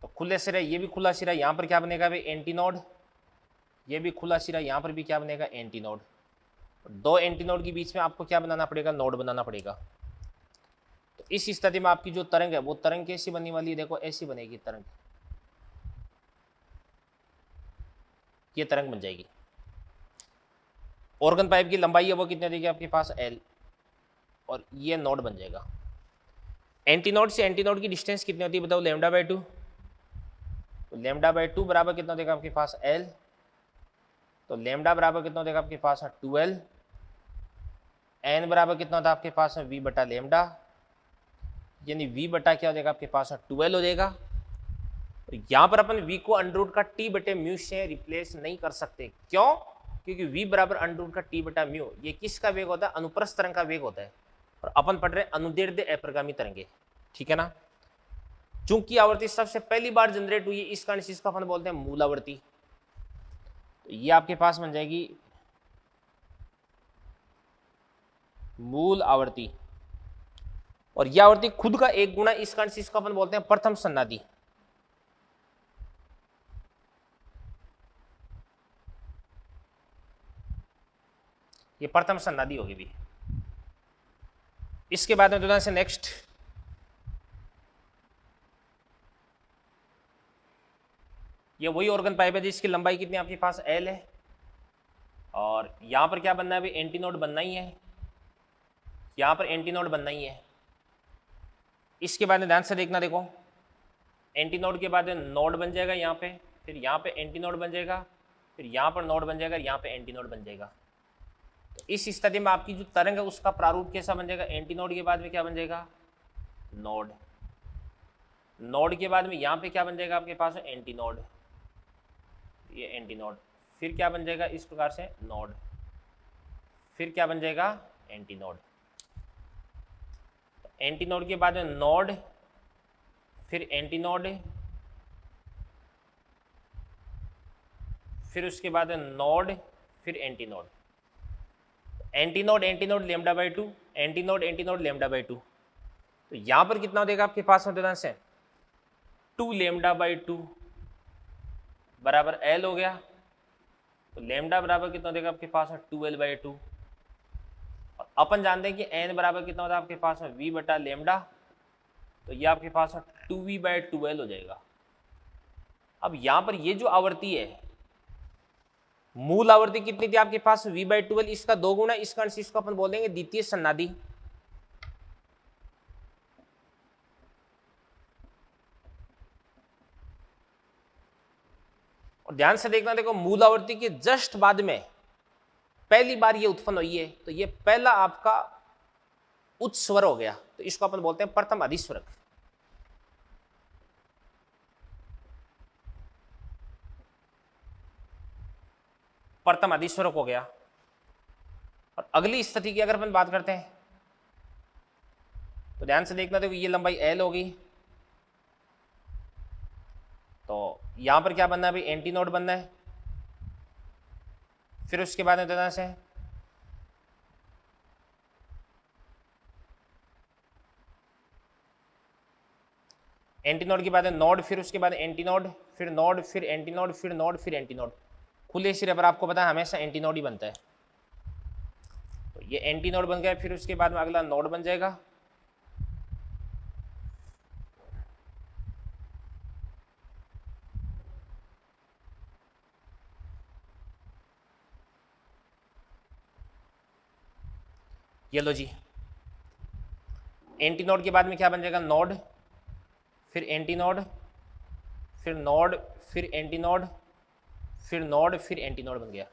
तो खुले सिरे, ये भी खुला सिरा, यहां पर क्या बनेगा भाई, एंटीनोड। ये भी खुला सिरा, यहां पर भी क्या बनेगा, एंटीनोड। दो एंटीनोड के बीच में आपको क्या बनाना पड़ेगा, नोड बनाना पड़ेगा। तो इस स्थिति में आपकी जो तरंग है वो तरंग कैसी बनने वाली है, देखो ऐसी बनेगी तरंग, ये तरंग बन जाएगी। ऑर्गन पाइप की लंबाई है वो कितनी देगी आपके पास, एल, और ये नोड बन जाएगा। एंटीनोड से एंटीनोड की डिस्टेंस कितनी होती है बताओ, लेमडा बाई 2। तो लेमडा बाई 2 बराबर कितना देगा आपके पास, एल। तो लेमडा बराबर कितना देगा आपके पास, 12। एन बराबर कितना होता है आपके पास, वी बटा लेमडा, यानी वी बटा क्या हो जाएगा आपके पास, 12 हो जाएगा। तो यहां पर अपन वी को अंडर का टी बटे म्यू से रिप्लेस नहीं कर सकते, क्यों, क्योंकि वी बराबर अंडर का टी बटा म्यू, ये किसका वेग होता है, अनुप्रस्थ तरंग का वेग होता है, और अपन पढ़ रहे अनुदैर्ध्य अप्रगामी तरंगे। ठीक है ना, चूंकि आवृत्ति सबसे पहली बार जनरेट हुई है, इस कारण से इसका अपन बोलते हैं मूल आवृत्ति। तो ये आपके पास बन जाएगी मूल आवृत्ति, और यह आवृत्ति खुद का एक गुना, इस कारण से इसको अपन बोलते हैं प्रथम सन्नादि। ये प्रथम सन्नादि होगी भी। इसके बाद में से नेक्स्ट, ये वही ऑर्गन पाइप है जिसकी लंबाई कितनी आपके पास, एल है, और यहां पर क्या बनना है भाई, एंटीनोड बनना ही है, यहां पर एंटीनोड बनना ही है। इसके बाद में ध्यान से देखना, देखो एंटीनोड के बाद नोड बन जाएगा यहाँ पे, फिर यहाँ पे एंटीनोड बन जाएगा, फिर यहाँ पर नोड बन जाएगा, यहाँ पे एंटीनोड बन जाएगा। तो इस स्थिति में आपकी जो तरंग है उसका प्रारूप कैसा बन जाएगा, एंटीनोड के बाद में क्या बन जाएगा, नोड। नोड के बाद में यहाँ पे क्या बन जाएगा आपके पास, एंटीनोड, ये एंटीनोड, फिर क्या बन जाएगा इस प्रकार से नोड, फिर क्या बन जाएगा, एंटीनोड। एंटीनोड के बाद में नोड, फिर एंटीनोड, फिर उसके बाद नोड, फिर antinode. Antinode antinode lambda by 2, antinode antinode lambda by 2। तो यहां पर कितना हो जाएगा आपके पास में से 2 लेमडा बाई 2 बराबर एल हो गया। तो लेमडा बराबर कितना देगा आपके पास में 2l बाई 2, और अपन जानते हैं कि एन बराबर कितना होता है आपके पास में v बटा लेमडा, तो ये आपके पास 2v बाई 2l हो जाएगा। अब यहां पर ये जो आवृत्ति है मूल आवर्ती कितनी थी आपके पास v/12, इसका 2 गुना, इसका अंश इसको अपन बोल देंगे द्वितीय सन्नादी। और ध्यान से देखना, देखो मूल आवर्ती के जस्ट बाद में पहली बार ये उत्पन्न हुई है, तो ये पहला आपका उच्च स्वर हो गया, तो इसको अपन बोलते हैं प्रथम अधिस्वरक। प्रथम अधिस्वरक हो गया। और अगली स्थिति की अगर अपन बात करते हैं तो ध्यान से देखना, देखो ये लंबाई L होगी, तो यहां पर क्या बनना है भाई, एंटी नोड बनना है। फिर उसके बाद में से एंटी नोड के बाद नोड, फिर उसके बाद एंटी नोड, फिर नोड, फिर एंटी नोड, फिर नोड, फिर एंटी नोड। खुले सिरे पर आपको पता है हमेशा एंटी नोड ही बनता है, तो ये एंटी नोड बन गया। फिर उसके बाद में अगला नोड बन जाएगा, ये लो जी। एंटी नोड के बाद में क्या बन जाएगा, नोड, फिर एंटी नोड, फिर नोड, फिर एंटी नोड, फिर नोड, फिर एंटी नोड बन गया।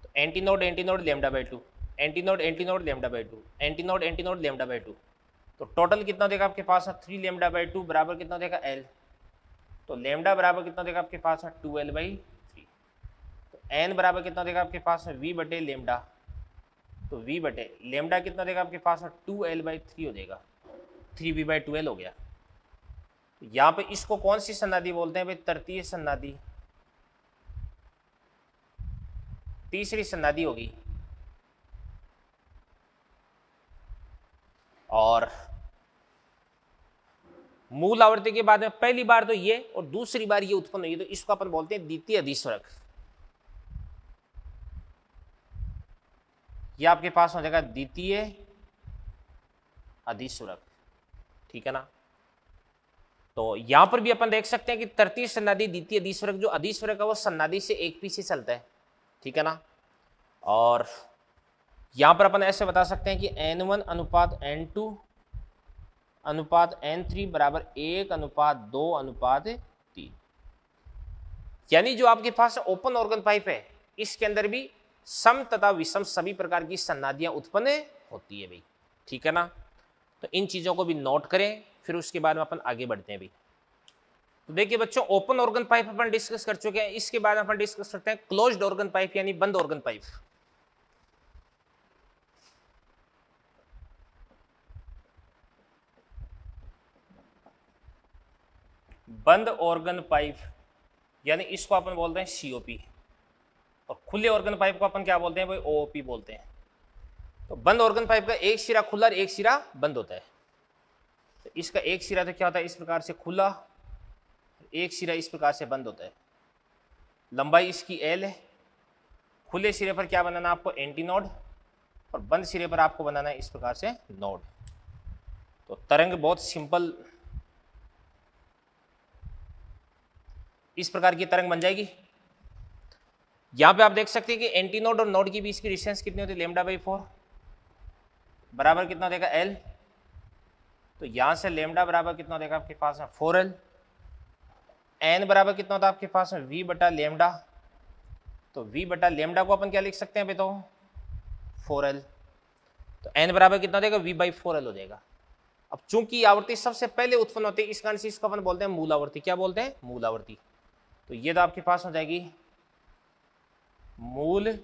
तो anti node λ/2, anti node λ/2, anti node λ/2। तो टोटल कितना देगा आपके पास है 3 λ/2 बराबर कितना देगा L। तो लैम्डा बराबर कितना देगा आपके पास है 2L/3। तो n बराबर कितना देगा आपके पास है v/λ। तो v/λ कितना देगा आपके पास है 2L/3 हो जाएगा, 3v/2L हो गया। यहाँ पे इसको कौन सी सन्नादी बोलते हैं भाई, तृतीय सन्नादी, तीसरी सन्नादी होगी। और मूल आवर्ती के बाद में पहली बार तो ये और दूसरी बार ये उत्पन्न हुई, तो इसको अपन बोलते हैं द्वितीय अधिस्वरक। ये आपके पास हो जाएगा द्वितीय अधिस्वरक, ठीक है ना। तो यहां पर भी अपन देख सकते हैं कि तृतीय सन्नादी, द्वितीय अधिस्वरक, जो अधिस्वरक है वो सन्नादी से एक पीछे चलता है, ठीक है ना। और यहां पर अपन ऐसे बता सकते हैं कि N1 अनुपात N2 अनुपात N3 बराबर 1:2:3। यानी जो आपके पास ओपन ऑर्गन पाइप है, इसके अंदर भी सम तथा विषम सभी प्रकार की सन्नादियां उत्पन्न होती है भाई, ठीक है ना। तो इन चीजों को भी नोट करें, फिर उसके बाद में अपन आगे बढ़ते हैं भाई। तो देखिए बच्चों, ओपन ऑर्गन पाइप अपन डिस्कस कर चुके हैं, इसके बाद अपन डिस्कस करते हैं क्लोज्ड ऑर्गन पाइप यानी बंद ऑर्गन पाइप। बंद ऑर्गन पाइप यानी इसको अपन बोलते हैं COP, और खुले ऑर्गन पाइप को अपन क्या बोलते हैं भाई, OOP बोलते हैं। तो बंद ऑर्गन पाइप का एक सिरा खुला और एक सिरा बंद होता है। तो इसका एक सिरा तो क्या होता है, इस प्रकार से खुला, एक सिरा इस प्रकार से बंद होता है। लंबाई इसकी L है। खुले सिरे पर क्या बनाना आपको, एंटी नोड, और बंद सिरे पर आपको बनाना है इस प्रकार से नोड। तो तरंग बहुत सिंपल इस प्रकार की तरंग बन जाएगी। यहां पे आप देख सकते हैं कि एंटी नोड और नोड के बीच की डिस्टेंस कितनी होती है, λ/4 बराबर कितना देगा L। तो यहां से लैम्डा बराबर कितना देगा आपके पास है 4L। n बराबर कितना होता है आपके पास है v/λ। तो v/λ को अपन क्या लिख सकते हैं भाई, तो 4L। तो n बराबर कितना देगा, v/4L हो जाएगा। अब चूंकि आवृत्ति सबसे पहले उत्पन्न होती है, इस कारण से इसको अपन बोलते हैं मूल आवर्ती। क्या बोलते हैं, मूल आवर्ती। तो ये तो आपके पास हो जाएगी मूल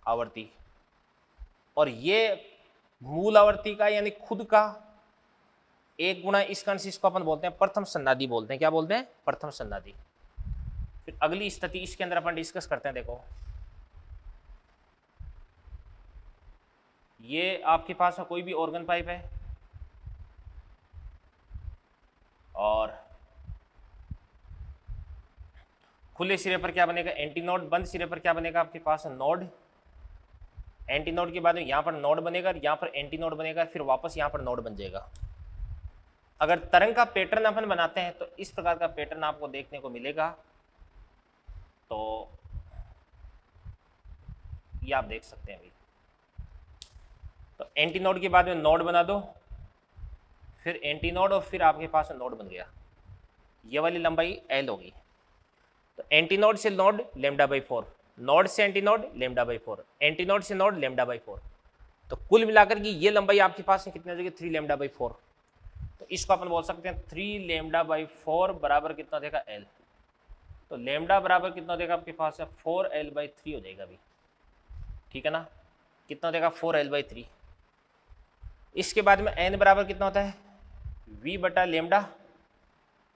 आवर्ती, और ये मूल आवर्ती का यानी खुद का एक गुना, इस कारण से इसको अपन बोलते हैं प्रथम सन्नादी बोलते हैं। क्या बोलते हैं, प्रथम सन्नादी। फिर अगली स्थिति इसके अंदर अपन डिस्कस करते हैं। देखो ये आपके पास कोई भी ऑर्गन पाइप है, और खुले सिरे पर क्या बनेगा, एंटी नोड, बंद सिरे पर क्या बनेगा आपके पास नोड। एंटी नोड के बाद में यहाँ पर नोड बनेगा, यहाँ पर एंटी नोड बनेगा, फिर वापस यहाँ पर नोड बन जाएगा। अगर तरंग का पैटर्न अपन बनाते हैं तो इस प्रकार का पैटर्न आपको देखने को मिलेगा। तो ये आप देख सकते हैं भाई। तो एंटी नोड के बाद में नोड बना दो, फिर एंटी नोड, और फिर आपके पास नोड बन गया। ये वाली लंबाई एल होगी। तो एंटी नोड से नोड लेमडा बाई 4, नोड से anti node lambda by 4, anti node से नोड लेमडा बाई 4। तो कुल मिलाकर की ये लंबाई आपके पास है कितनी हो जाएगी, 3 लेमडा बाई 4। तो इसको अपन बोल सकते हैं 3 लेमडा बाई 4 बराबर कितना देगा, एल। तो लेमडा बराबर कितना देगा आपके पास है, 4 L बाई 3 हो जाएगा अभी, ठीक है ना। कितना देगा, 4 L बाई 3। इसके बाद में n बराबर कितना होता है, v बटा लेमडा।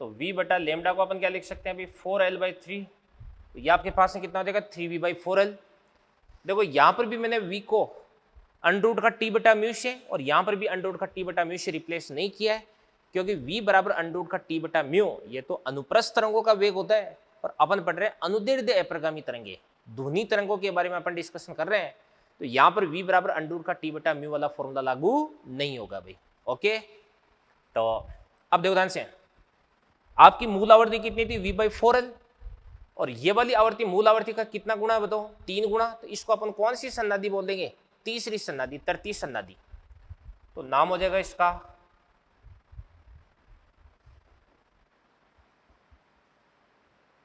तो v बटा लेमडा को अपन क्या लिख सकते हैं अभी, 4 L बाई 3। तो ये आपके पास है कितना हो जाएगा, 3v बाई 4L। देखो यहाँ पर भी मैंने v को अंडरूट का t बटा म्यू से, और यहाँ पर भी अंडरूट का t बटा म्यू से रिप्लेस नहीं किया है, क्योंकि v बराबर अंडरूट का t बटा म्यू ये तो अनुप्रस्थ तरंगों का वेग होता है, और अपन पढ़ रहे हैं अनुदैर्ध्य अप्रगामी तरंगे, ध्वनि तरंगों के बारे में अपन डिस्कशन कर रहे हैं। तो यहाँ पर v बराबर अंडरूट का t बटा म्यू वाला फॉर्मूला लागू नहीं होगा भाई। ओके, तो अब देखो ध्यान से, आपकी मूल आवृत्ति कितनी थी, v बाई 4L, और ये वाली आवृत्ति मूल आवृत्ति का कितना गुना है बताओ, 3 गुना। तो इसको अपन कौन सी सन्नादि बोल देंगे, तीसरी सन्नादि, तरती सन्नादि। तो नाम हो जाएगा इसका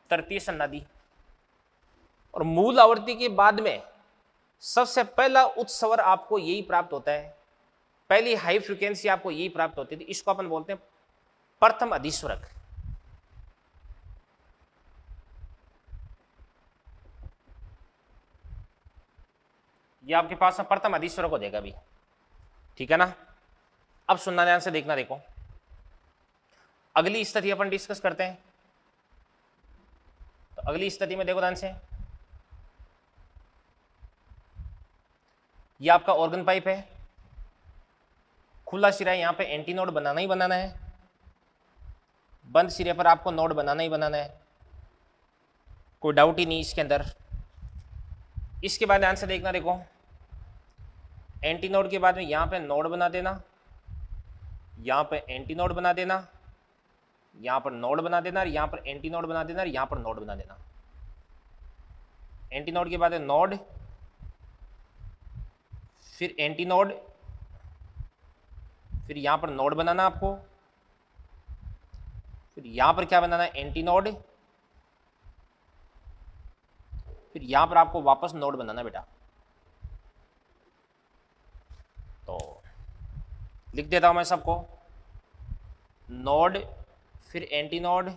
तरती सन्नादि। और मूल आवृत्ति के बाद में सबसे पहला उच्च स्वर आपको यही प्राप्त होता है, पहली हाई फ्रीक्वेंसी आपको यही प्राप्त होती थी। इसको अपन बोलते हैं प्रथम अधिस्वरक। ये आपके पास में प्रथम अधिस्वरक हो जाएगा अभी, ठीक है ना। अब सुनना ध्यान से, देखना, देखो अगली स्थिति अपन डिस्कस करते हैं। तो अगली स्थिति में देखो ध्यान से, ये आपका ऑर्गन पाइप है, खुला सिरा है, यहाँ पे एंटी नोड बनाना ही बनाना है, बंद सिरे पर आपको नोड बनाना ही बनाना है, कोई डाउट ही नहीं इसके अंदर। इसके बाद ध्यान से देखना, देखो एंटी नोड के बाद में यहाँ पे नोड बना देना, यहाँ पे एंटी नोड बना देना, यहाँ पर नोड बना देना, यहाँ पर एंटी नोड बना देना, यहाँ पर नोड बना देना। एंटी नोड के बाद नोड, फिर एंटी नोड, फिर यहाँ पर नोड बनाना आपको, फिर यहाँ पर क्या बनाना है, एंटी नोड, फिर यहाँ पर आपको वापस नोड बनाना बेटा। तो लिख देता हूँ मैं सबको, नोड, फिर एंटी नोड,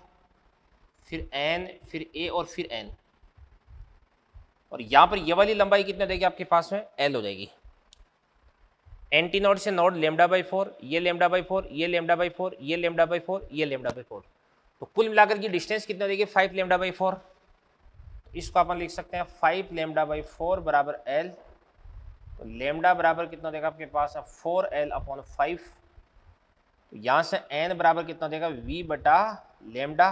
फिर एन, फिर ए, और फिर एन। और यहाँ पर ये वाली लंबाई कितनी देगी आपके पास में, एल हो जाएगी। एंटी नोड से नोड लेमडा बाई 4, ये लेमडा बाई 4, ये लेमडा बाई 4, ये लेमडा बाई 4, ये लेमडा बाई 4। तो कुल मिलाकर की डिस्टेंस कितना देगी, 5 लेमडा बाई 4। इसको अपन लिख सकते हैं 5 लेमडा बाई 4 बराबर एल। तो लेमडा बराबर कितना देगा आपके पास है, 4L अपॉन 5। तो यहाँ से n बराबर कितना देगा, v बटा लेमडा।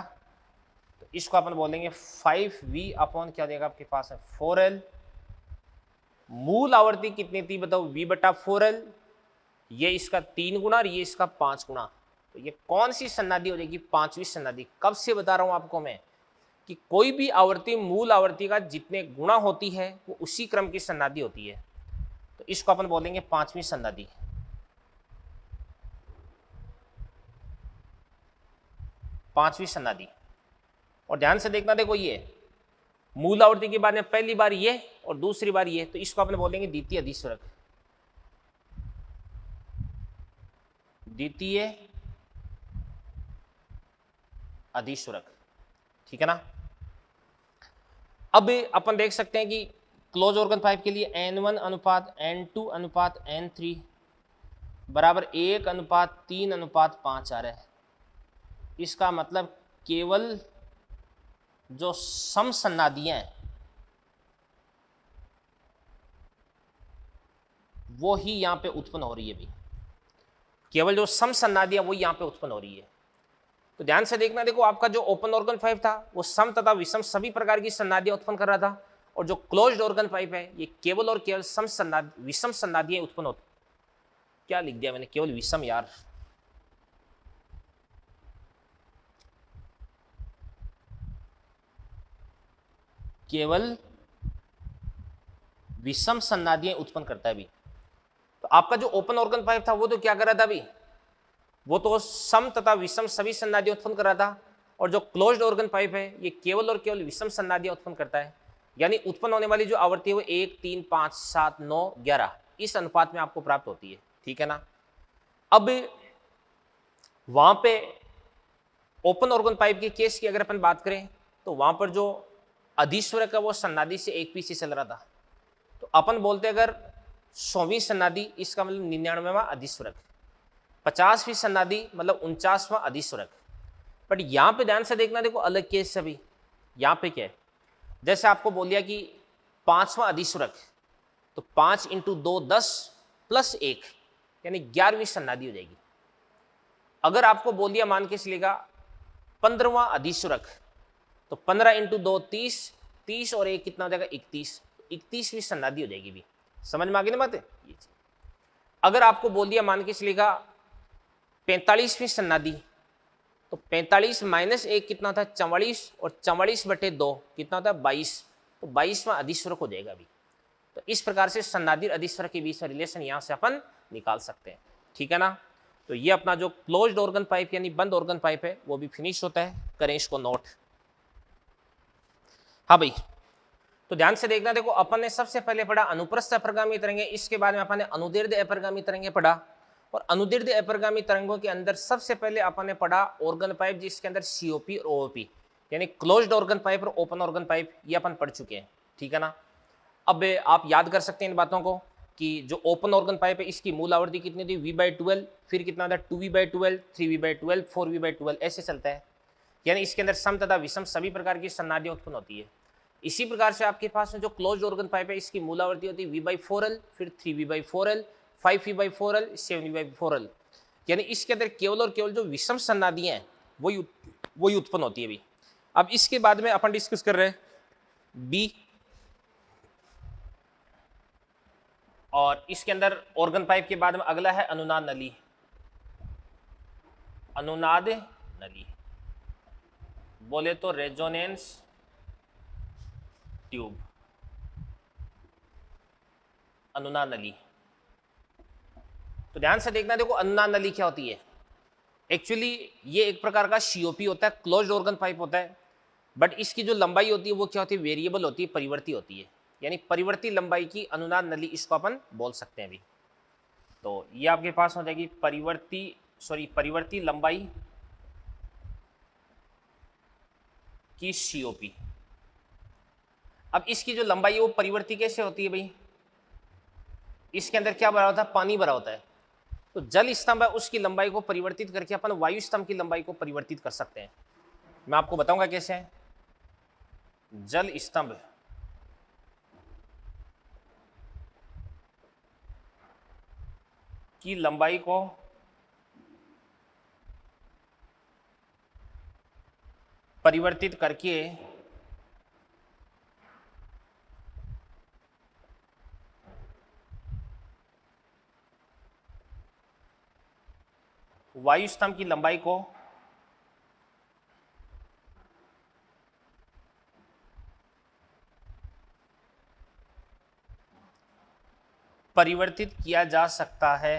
तो इसको अपन बोलेंगे 5v अपॉन क्या देगा आपके पास है, 4L। मूल आवर्ती कितनी थी बताओ, v बटा 4L। ये इसका 3 गुना और ये इसका 5 गुना। तो ये कौन सी सन्नादि हो जाएगी, 5वीं सन्नादि। कब से बता रहा हूं आपको मैं कि कोई भी आवर्ती मूल आवर्ती का जितने गुणा होती है वो उसी क्रम की सन्नादि होती है। तो इसको अपन बोलेंगे 5वीं सन्नादि। 5वीं सन्नादि। और ध्यान से देखना, देखो ये मूल आवर्ती के बाद में पहली बार ये और दूसरी बार ये, तो इसको अपन बोलेंगे द्वितीय अधिस्वरक। द्वितीय अधिस्वरक, ठीक है ना। अब अपन देख सकते हैं कि क्लोज ऑर्गन पाइप के लिए N1 अनुपात N2 अनुपात N3 बराबर 1 अनुपात 3 अनुपात 5 आ रहा है। इसका मतलब केवल जो समसन्नादियां हैं वो ही यहाँ पे उत्पन्न हो रही है भी, केवल जो समसन्नादियां वो यहाँ पे उत्पन्न हो रही है। तो ध्यान से देखना, देखो आपका जो ओपन ऑर्गन पाइप था वो सम तथा विषम सभी प्रकार की सन्नादियां उत्पन्न कर रहा था, और जो क्लोज्ड ऑर्गन पाइप है ये केवल और केवल विषम सन्नादियां उत्पन्न होती। क्या लिख दिया मैंने, केवल विषम यार, केवल विषम सन्नादियां उत्पन्न करता है अभी। तो आपका जो ओपन ऑर्गन पाइप था वो तो क्या कर रहा था अभी, वो तो सम तथा विषम सभी सन्नादियां उत्पन्न कर रहा था, और जो क्लोज्ड ऑर्गन पाइप है ये केवल और केवल विषम सन्नादियां उत्पन्न करता है। यानी उत्पन्न होने वाली जो आवृत्ति है वो 1, 3, 5, 7, 9, 11 इस अनुपात में आपको प्राप्त होती है, ठीक है ना। अब वहां पे ओपन ऑर्गन पाइप के केस की अगर अपन बात करें तो वहां पर जो अधिस्वरक है वो सन्नादि से एक पीछे चल रहा था। तो अपन बोलते अगर 100वीं सन्नादि, इसका मतलब 99वां अधिस्वरक, 50वीं सन्नादि मतलब 49वां अधिस्वरक। बट यहां पे ध्यान से देखना, देखो अलग केस से भी यहां पे क्या है, जैसे आपको बोल दिया कि 5वां अधिस्वरक, तो 5 इंटू 2 10 प्लस 1 यानी 11वीं सन्नादि हो जाएगी। अगर आपको बोल दिया मान के चलेगा 15वां अधिस्वरक, तो 15 इंटू 2 30, 30 और 1 कितना हो जाएगा 31, 31वीं सन्नादि हो जाएगी भी। समझ में आ गई ना बात है ये। अगर आपको बोल दिया मान के चलेगा 45वीं सन्नादि, तो 45 माइनस 1 कितना होता है 44, और 44 बटे 2 कितना होता है 22, तो 22वां अधिस्वरक हो जाएगा अभी। तो इस प्रकार से सन्नादि और अधिस्वरक के बीच में रिलेशन यहां से अपन निकाल सकते हैं, ठीक है ना। तो ये अपना जो क्लोज्ड ऑर्गन पाइप यानी बंद ऑर्गन पाइप है वो भी फिनिश होता है, करें इसको नोट। हाँ भाई, तो ध्यान से देखना, देखो अपन ने सबसे पहले पढ़ा अनुप्रस्थ अपरगामी तरंगे, इसके बाद में अपन ने अनुदीर्घ अपरगामी तरंगे पढ़ा, और अनुदीर्घ अपरगामी तरंगों के अंदर सबसे पहले अपन ने पढ़ा ऑर्गन पाइप जिसके अंदर सीओपी और ओओपी यानी क्लोज्ड ऑर्गन पाइप और ओपन ऑर्गन पाइप ये अपन पढ़ चुके हैं, ठीक है ना। अब आप याद कर सकते हैं इन बातों को कि जो ओपन ऑर्गन पाइप है इसकी मूल आवृत्ति कितनी थी V/12, फिर कितना था 2V/12, 3V/12, 4V/12 ऐसे चलता है। यानी इसके अंदर सम तथा विषम सभी प्रकार की सन्नादियां उत्पन्न होती है। इसी प्रकार से आपके पास में जो क्लोज्ड ऑर्गन पाइप है इसकी मूल आवृत्ति होती है V/4L, फिर 3V/4L, 5V/4L, 7V/4L। यानी इसके अंदर केवल और केवल जो विषम सन्नादियां हैं वही उत्पन्न होती है अभी। अब इसके बाद में अपन डिस्कस कर रहे हैं बी, और इसके अंदर ऑर्गन पाइप के बाद में अगला है अनुनाद नली। अनुनाद नली बोले तो रेजोनेंस ट्यूब, अनुनाद नली। तो ध्यान से देखना, देखो अनुनाद नली क्या होती है। एक्चुअली ये एक प्रकार का सीओपी होता है, क्लोज्ड ऑर्गन पाइप होता है, बट इसकी जो लंबाई होती है वो क्या होती है, वेरिएबल होती है, परिवर्ती होती है। यानी परिवर्ती लंबाई की अनुनाद नली इसको अपन बोल सकते हैं अभी। तो ये आपके पास हो जाएगी परिवर्ती लंबाई की सीओपी। अब इसकी जो लंबाई है वो परिवर्ती कैसे होती है भाई, इसके अंदर क्या भरा होता है, पानी भरा होता है। तो जल स्तंभ है उसकी लंबाई को परिवर्तित करके अपन वायु स्तंभ की लंबाई को परिवर्तित कर सकते हैं। मैं आपको बताऊंगा कैसे है। जल स्तंभ की लंबाई को परिवर्तित करके वायु स्तंभ की लंबाई को परिवर्तित किया जा सकता है,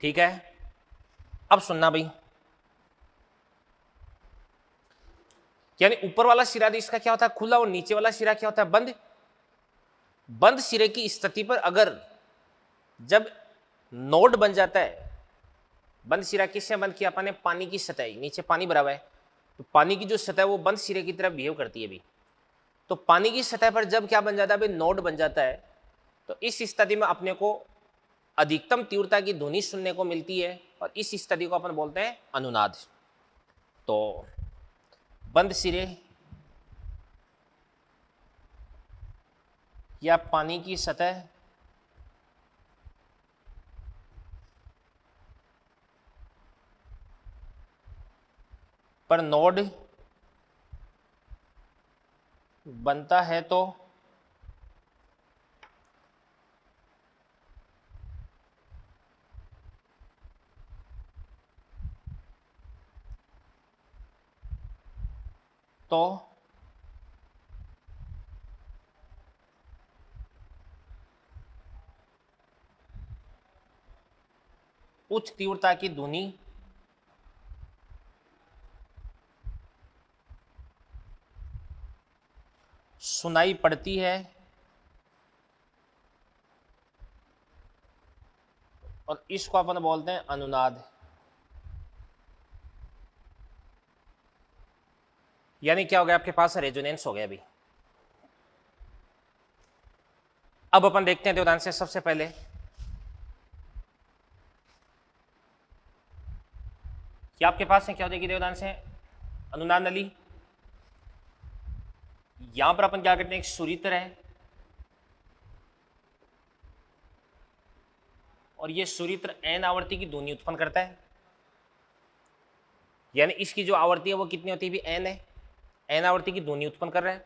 ठीक है। अब सुनना भाई, यानी ऊपर वाला सिरा इसका क्या होता है खुला, और नीचे वाला सिरा क्या होता है बंद। बंद सिरे की स्थिति पर अगर जब नोड बन जाता है, बंद सिरा किससे बंद किया अपन ने, पानी की सतह, नीचे पानी भरा हुआ है, तो पानी की जो सतह है वो बंद सिरे की तरफ बिहेव करती है भी। तो पानी की सतह पर जब क्या बन जाता है भाई, नोड बन जाता है, तो इस स्थिति में अपने को अधिकतम तीव्रता की ध्वनि सुनने को मिलती है, और इस स्थिति को अपन बोलते हैं अनुनाद। तो बंद सिरे या पानी की सतह पर नोड बनता है तो उच्च तीव्रता की ध्वनि सुनाई पड़ती है और इसको अपन बोलते हैं अनुनाद। यानी क्या हो गया आपके पास, रेजोनेंस हो गया अभी। अब अपन देखते हैं देवदान से सबसे पहले क्या आपके पास है, क्या हो जाएगी देवदान से अनुनाद नली। यहां पर अपन क्या करते हैं, एक सुरित्र है और ये सुरित्र एन आवृत्ति की ध्वनि उत्पन्न करता है। यानी इसकी जो आवृत्ति है वो कितनी होती है भी, एन है, एन आवृत्ति की ध्वनि उत्पन्न कर रहे हैं।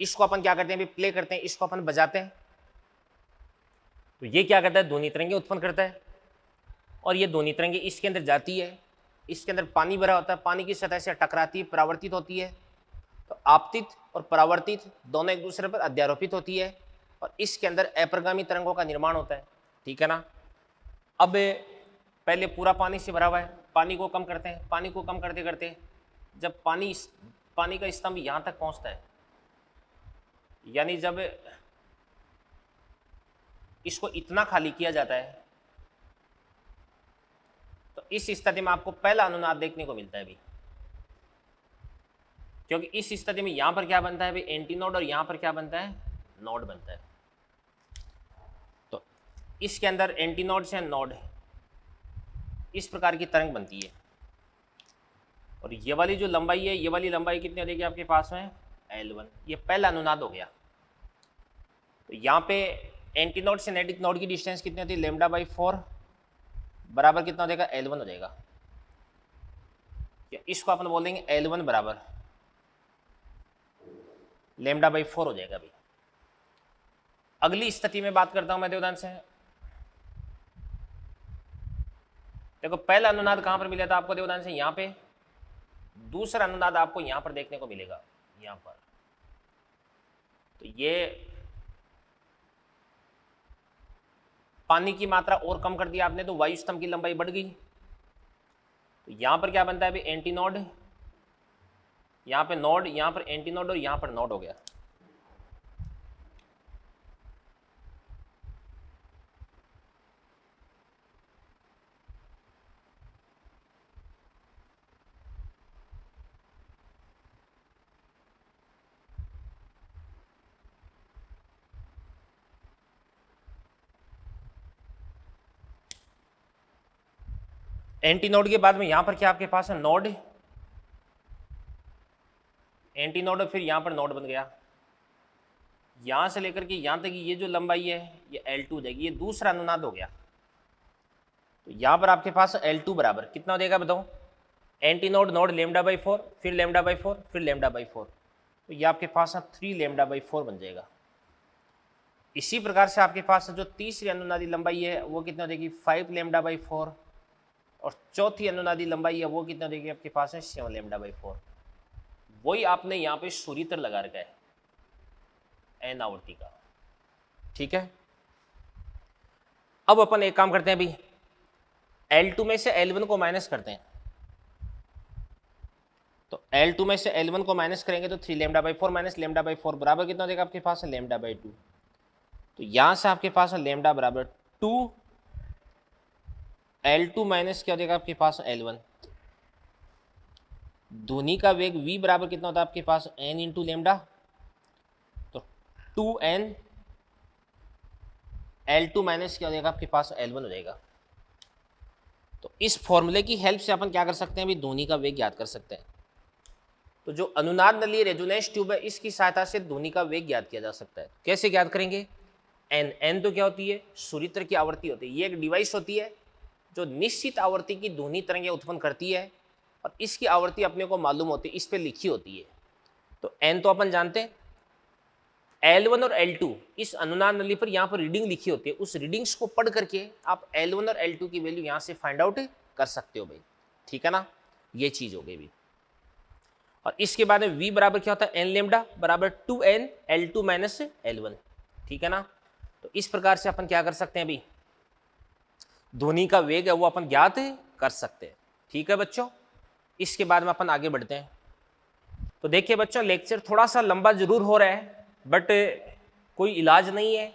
इसको अपन क्या करते हैं भी, प्ले करते हैं, इसको अपन बजाते हैं। तो ये क्या करता है, ध्वनि तरंगे उत्पन्न करता है और ये ध्वनि तरंगे इसके अंदर जाती है, इसके अंदर पानी भरा होता है, पानी की सतह से टकराती है, परावर्तित होती है। तो आपतित और परावर्तित दोनों एक दूसरे पर अध्यारोपित होती है और इसके अंदर अपरगामी तरंगों का निर्माण होता है। ठीक है ना। अब पहले पूरा पानी से भरा हुआ है, पानी को कम करते हैं, पानी को कम करते करते जब पानी का स्तंभ यहां तक पहुंचता है, यानी जब इसको इतना खाली किया जाता है तो इस स्थिति में आपको पहला अनुनाद देखने को मिलता है भी, क्योंकि इस स्थिति में यहां पर क्या बनता है भी, एंटी नोड, और यहां पर क्या बनता है, नोड बनता है। तो इसके अंदर एंटी नोड से नोड इस प्रकार की तरंग बनती है और ये वाली जो लंबाई है, ये वाली लंबाई कितनी हो जाएगी आपके पास में, L1। ये पहला अनुनाद हो गया। तो यहाँ पे एंटी नोड से नेटिक नोड की डिस्टेंस कितनी होती है, λ/4 बराबर कितना हो जाएगा, L1 हो जाएगा। इसको अपन बोल देंगे L1 बराबर λ/4 हो जाएगा अभी। अगली स्थिति में बात करता हूं मैं देवदान से। देखो पहला अनुनाद कहां पर मिला था आपको देवदान से, यहां पे। दूसरा अनुनाद आपको यहां पर देखने को मिलेगा, यहां पर। तो ये पानी की मात्रा और कम कर दिया आपने तो वायु स्तंभ की लंबाई बढ़ गई। तो यहां पर क्या बनता है अभी, एंटी नोड, यहां पे नोड, यहां पर एंटी नोड और यहां पर नोड हो गया। एंटी नोड के बाद में यहां पर क्या आपके पास है, नोड, एंटी नोड और फिर यहां पर नोड बन गया। यहां से लेकर के यहां तक ये जो लंबाई है ये L2 हो जाएगी। ये दूसरा अनुनाद हो गया। तो यहां पर आपके पास L2 बराबर कितना हो जाएगा बताओ, एंटी नोड नोड λ/4, फिर λ/4, फिर λ/4। तो ये आपके पास 3 λ/4 बन जाएगा। इसी प्रकार से आपके पास जो तीसरी अनुनादी लंबाई है वो कितना हो जाएगी, 5 λ/4, और चौथी अनुनादी लंबाई है वो कितना देगी आपके पास है, 7 λ/4। वही आपने यहाँ पे सूर्यतर लगा रखा है एन आवृत्ति का। ठीक है। अब अपन एक काम करते हैं अभी, L2 में से L1 को माइनस करते हैं। तो L2 में से L1 को माइनस करेंगे तो 3 λ/4 माइनस λ/4 बराबर कितना देगा आपके पास है, λ/2। तो यहां से आपके पास है λ बराबर 2, L2 माइनस क्या हो जाएगा आपके पास L1। ध्वनि का वेग v बराबर कितना होता है आपके पास, n इंटू लेमडा। तो 2n L2 माइनस क्या हो जाएगा आपके पास L1 हो जाएगा। तो इस फॉर्मूले की हेल्प से अपन क्या कर सकते हैं, अभी ध्वनि का वेग ज्ञात कर सकते हैं। तो जो अनुनाद नली रेजोनेंस ट्यूब है इसकी सहायता से ध्वनि का वेग ज्ञात किया जा सकता है। कैसे ज्ञात करेंगे, n तो क्या होती है, सूर्यतर की आवृत्ति होती है। ये एक डिवाइस होती है जो निश्चित आवृत्ति की ध्वनि तरंगें उत्पन्न करती है और इसकी आवृत्ति अपने को मालूम होती है, इस पे लिखी होती है। तो n तो अपन जानते हैं, L1 और L2 इस अनुनाद नली पर यहाँ पर रीडिंग लिखी होती है। उस रीडिंग्स को पढ़ करके आप L1 और L2 की वैल्यू यहाँ से फाइंड आउट कर सकते हो भाई। ठीक है ना, ये चीज हो गई भी। और इसके बाद में v बराबर क्या होता है, n लेमडा बराबर 2n L2 माइनस L1। ठीक है ना। तो इस प्रकार से अपन क्या कर सकते हैं अभी, ध्वनि का वेग है वो अपन ज्ञात कर सकते हैं। ठीक है बच्चों, इसके बाद में अपन आगे बढ़ते हैं। तो देखिए बच्चों, लेक्चर थोड़ा सा लंबा जरूर हो रहा है, बट कोई इलाज नहीं है,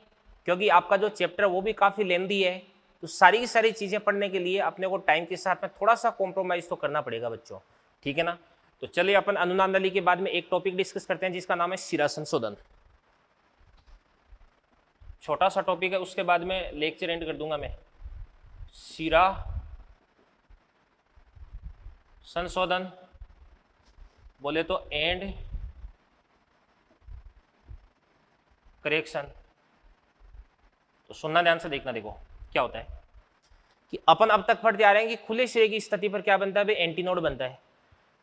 क्योंकि आपका जो चैप्टर है वो भी काफ़ी लेंदी है। तो सारी की सारी चीज़ें पढ़ने के लिए अपने को टाइम के साथ में थोड़ा सा कॉम्प्रोमाइज़ तो करना पड़ेगा बच्चों। ठीक है ना। तो चलिए अपन अनुनाद नली के बाद में एक टॉपिक डिस्कस करते हैं जिसका नाम है शिरा संशोधन। छोटा सा टॉपिक है, उसके बाद में लेक्चर एंड कर दूंगा मैं। शिरा संशोधन बोले तो एंड करेक्शन। तो सुनना ध्यान से, देखना। देखो क्या होता है कि अपन अब तक पढ़ते आ रहे हैं कि खुले सिरे की स्थिति पर क्या बनता है भाई, एंटीनोड बनता है।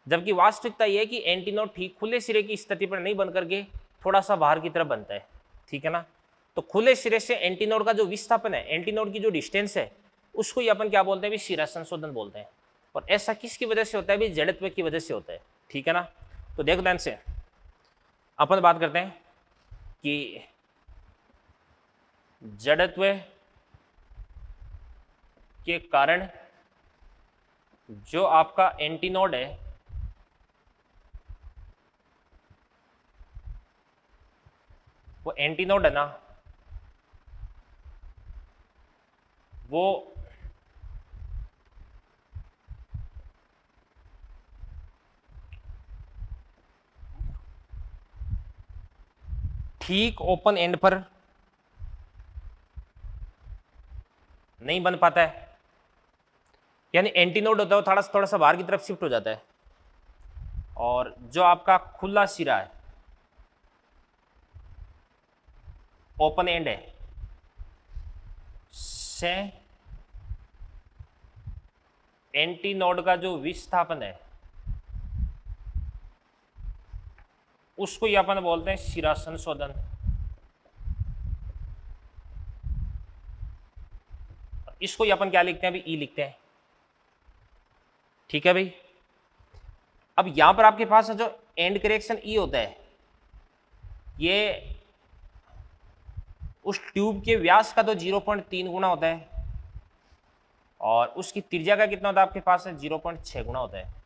जबकि वास्तविकता यह है कि एंटीनोड ठीक खुले सिरे की स्थिति पर नहीं बन करके थोड़ा सा बाहर की तरफ बनता है। ठीक है ना। तो खुले सिरे से एंटीनोड का जो विस्थापन है, एंटीनोड की जो डिस्टेंस है, उसको ही अपन क्या बोलते हैं भाई, शिरा संशोधन बोलते हैं। और ऐसा किसकी वजह से होता है भाई, जड़त्व की वजह से होता है। ठीक है ना। तो देखो ध्यान से, अपन बात करते हैं कि जड़त्व के कारण जो आपका एंटीनोड है वो एंटीनोड है ना, वो ठीक ओपन एंड पर नहीं बन पाता है। यानी एंटीनोड होता है वो थोड़ा सा बाहर की तरफ शिफ्ट हो जाता है, और जो आपका खुला सिरा है, ओपन एंड है, से एंटीनोड का जो विस्थापन है उसको ही अपन बोलते हैं शिरा संशोधन। इसको ही अपन क्या लिखते हैं अभी, ई लिखते हैं। ठीक है भाई। अब यहां पर आपके पास जो एंड करेक्शन ई होता है, ये उस ट्यूब के व्यास का तो 0.3 गुना होता है, और उसकी त्रिज्या का कितना होता है आपके पास है, 0.6 गुना होता है।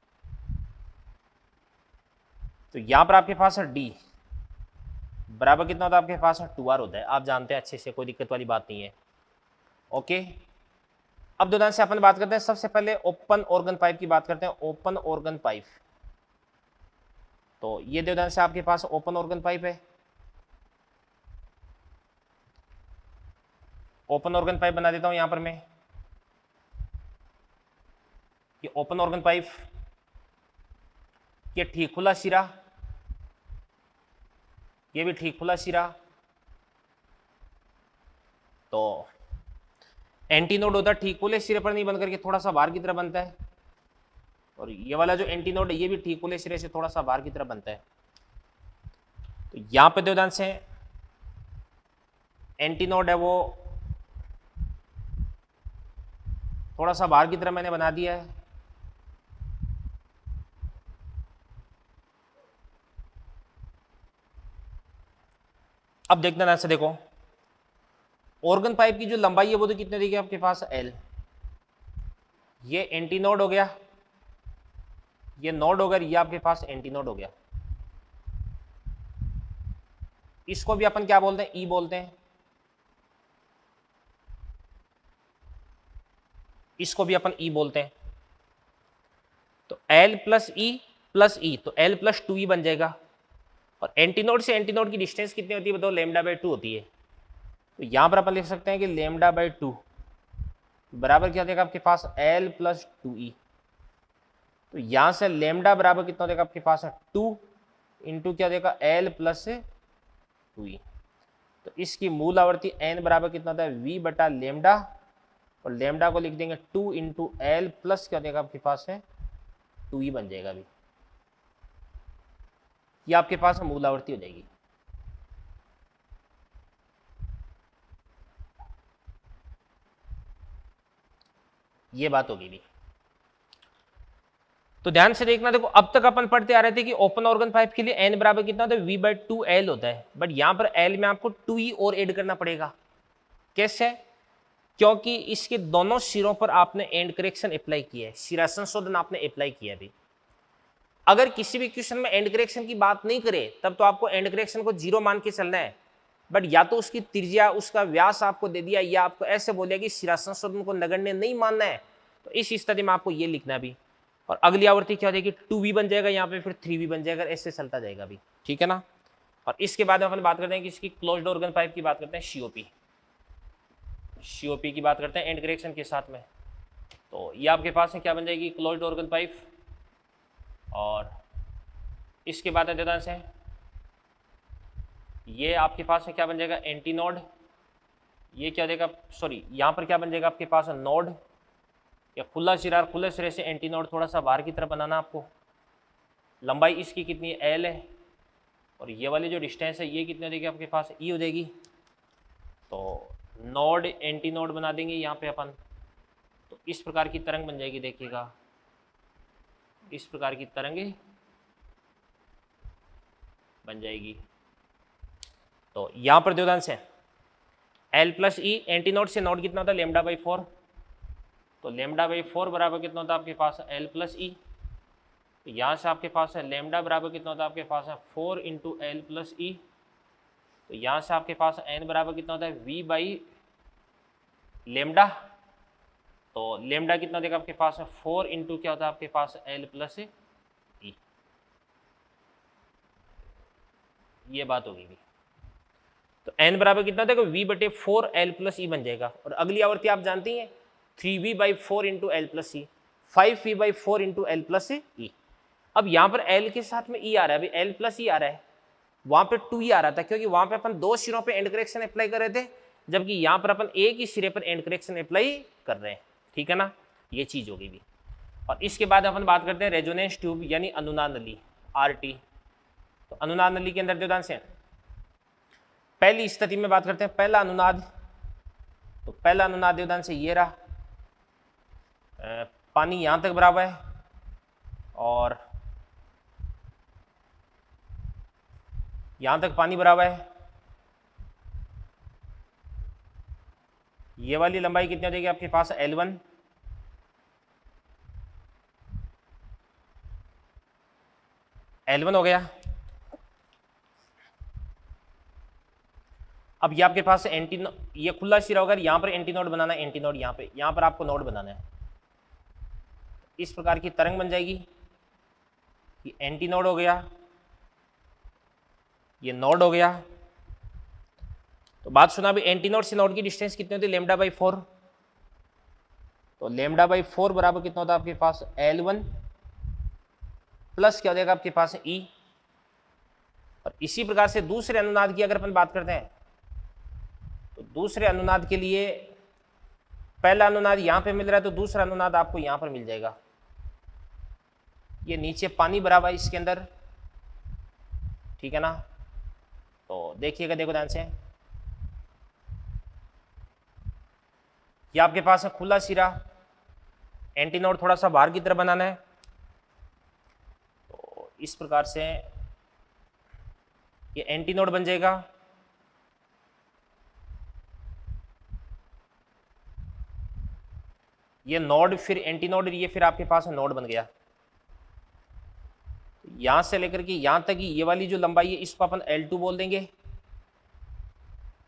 तो यहां पर आपके पास है डी बराबर कितना होता है आपके पास है, 2r होता है। आप जानते हैं अच्छे से, कोई दिक्कत वाली बात नहीं है। ओके। अब दो से अपन बात करते हैं, सबसे पहले ओपन ऑर्गन पाइप की बात करते हैं। ओपन ऑर्गन पाइप, तो ये दो से आपके पास ओपन ऑर्गन पाइप है। ओपन ऑर्गन पाइप बना देता हूं यहां पर मैं, ये ओपन ऑर्गन पाइप, ये ठीक खुला सिरा, ये भी ठीक खुला सिरा। तो एंटीनोड होता है ठीक खुले सिरे पर नहीं बनकर के थोड़ा सा बाहर की तरफ बनता है, और ये वाला जो एंटीनोड है ये भी ठीक खुले सिरे से थोड़ा सा बाहर की तरफ बनता है। तो यहां पे दो से एंटीनोड है वो थोड़ा सा बाहर की तरफ मैंने बना दिया है, अब देखना ध्यान से। देखो ऑर्गन पाइप की जो लंबाई है वो तो कितने दी गई आपके पास, एल। ये एंटीनोड हो गया, ये नोड हो गया, ये आपके पास एंटीनोड हो गया। इसको भी अपन क्या बोलते हैं, ई बोलते हैं। इसको भी अपन ई बोलते हैं। तो एल प्लस ई, तो एल प्लस 2ई बन जाएगा। और एंटीनोड से एंटीनोड की डिस्टेंस कितनी होती है बताओ, λ/2 होती है। तो यहां पर अपन लिख सकते हैं कि λ/2 बराबर क्या देगा आपके पास, L प्लस 2E। तो यहां से लैम्डा बराबर कितना देगा आपके पास, 2 इंटू क्या देगा, L प्लस 2E। तो इसकी मूल आवर्ती n बराबर कितना होता है, V बटा लैम्डा, और लैम्डा को लिख देंगे 2 इंटू L प्लस क्या देगा आपके पास है 2E बन जाएगा अभी। ये आपके पास मूल आवर्ती हो जाएगी। ये बात होगी भी। तो ध्यान से देखना। देखो अब तक अपन पढ़ते आ रहे थे कि ओपन ऑर्गन पाइप के लिए n बराबर कितना होता है, V/2L होता है। बट यहां पर L में आपको 2E और ऐड करना पड़ेगा। कैसे, क्योंकि इसके दोनों सिरों पर आपने एंड करेक्शन अप्लाई किया है, सिरा संशोधन आपने अप्लाई किया भी। अगर किसी भी क्वेश्चन में एंड करेक्शन की बात नहीं करे तब तो आपको एंड करेक्शन को 0 मान के चलना है, बट या तो उसकी त्रिज्या, उसका व्यास आपको दे दिया, या आपको ऐसे बोलिया कि सिरा संशोधन को नगण्य नहीं मानना है, तो इस स्थिति में आपको ये लिखना भी। और अगली आवृत्ति क्या हो जाएगी, 2v बन जाएगा यहाँ पे, फिर 3v बन जाएगा, ऐसे चलता जाएगा भी, ठीक है ना। और इसके बाद अपन बात करते हैं कि इसकी क्लोज्ड ऑर्गन पाइप की बात करते हैं, सीओपी। सीओपी की बात करते हैं एंड करेक्शन के साथ में। तो ये आपके पास है क्या बन जाएगी, क्लोज्ड ऑर्गन पाइप। और इसके बाद अंततः है ये आपके पास है क्या बन जाएगा, एंटी नोड। ये क्या देगा, सॉरी यहाँ पर क्या बन जाएगा आपके पास नोड, या खुला सिरा, खुले सिरे से एंटी नोड थोड़ा सा बाहर की तरफ बनाना आपको। लंबाई इसकी कितनी है, एल है, और ये वाली जो डिस्टेंस है ये कितनी हो जाएगी आपके पास, ई हो जाएगी। तो नोड एंटी नोड बना देंगे यहाँ पे अपन। तो इस प्रकार की तरंग बन जाएगी, देखिएगा इस प्रकार की तरंग बन जाएगी। तो यहाँ पर द्योतांश है एल प्लस ई, एंटी नोड से नोड कितना होता है, लेमडा बाई 4। तो लेमडा बाई 4 बराबर कितना होता है आपके पास, एल प्लस ई। तो यहाँ से आपके पास है लेमडा बराबर कितना होता है आपके पास है 4 इंटू एल प्लस ई। तो यहाँ से आपके पास एन बराबर कितना होता है, वी बाई लेमडा। तो लेमडा कितना देगा आपके पास है 4 इंटू क्या होता है आपके पास एल प्लस ई। ये बात होगी भी। तो एन बराबर कितना देगा, वी बटे 4 एल प्लस ई बन जाएगा। और अगली आवृत्ति आप जानती हैं 3v by 4 into L plus E, 5v by 4 into L plus E. अब यहाँ पर एल के साथ में ई आ रहा है, अभी एल प्लस ई आ रहा है, वहां पे 2e आ रहा था, क्योंकि वहां पे अपन 2 सिरों पे एंड करेक्शन अप्लाई कर रहे थे, जबकि यहाँ पर अपन एक ही सिरे पर एंड करेक्शन अप्लाई कर रहे हैं, ठीक है ना। ये चीज होगी भी। और इसके बाद अपन बात करते हैं रेजोनेंस ट्यूब यानी अनुनाद नली, आरटी। तो अनुनाद नली के अंदर द्योतांश है, पहली स्थिति में बात करते हैं पहला अनुनाद। तो पहला अनुनाद द्योतांश से ये रहा, पानी यहां तक बराबर है, और यहां तक पानी बराबर है। ये वाली लंबाई कितनी हो जाएगी आपके पास, L1। L1 हो गया। अब ये आपके पास एंटी, ये खुला सिरा होगा, यहाँ पर एंटी नोड बनाना है, एंटी नोड यहाँ पर आपको नोड बनाना है। इस प्रकार की तरंग बन जाएगी। ये एंटी नोड हो गया, ये नोड हो गया। तो बात सुना अभी, एंटी नोड से नोड की डिस्टेंस कितनी होती है, लेमडा बाई 4। तो लेमडा बाई 4 बराबर कितना होता है आपके पास, L1 प्लस क्या हो जाएगा आपके पास E। और इसी प्रकार से दूसरे अनुनाद की अगर अपन बात करते हैं, तो दूसरे अनुनाद के लिए पहला अनुनाद यहां पे मिल रहा है, तो दूसरा अनुनाद आपको यहां पर मिल जाएगा। ये नीचे पानी बराबर है इसके अंदर, ठीक है ना। तो देखिएगा, देखो ध्यान से, ये आपके पास है खुला सिरा, एंटी नोड थोड़ा सा बाहर की तरफ बनाना है। तो इस प्रकार से ये एंटी नोड बन जाएगा। ये नोड, फिर एंटी नोड, ये फिर आपके पास नोड बन गया। यहां से लेकर के यहां तक ही ये वाली जो लंबाई है, इसको अपन L2 बोल देंगे,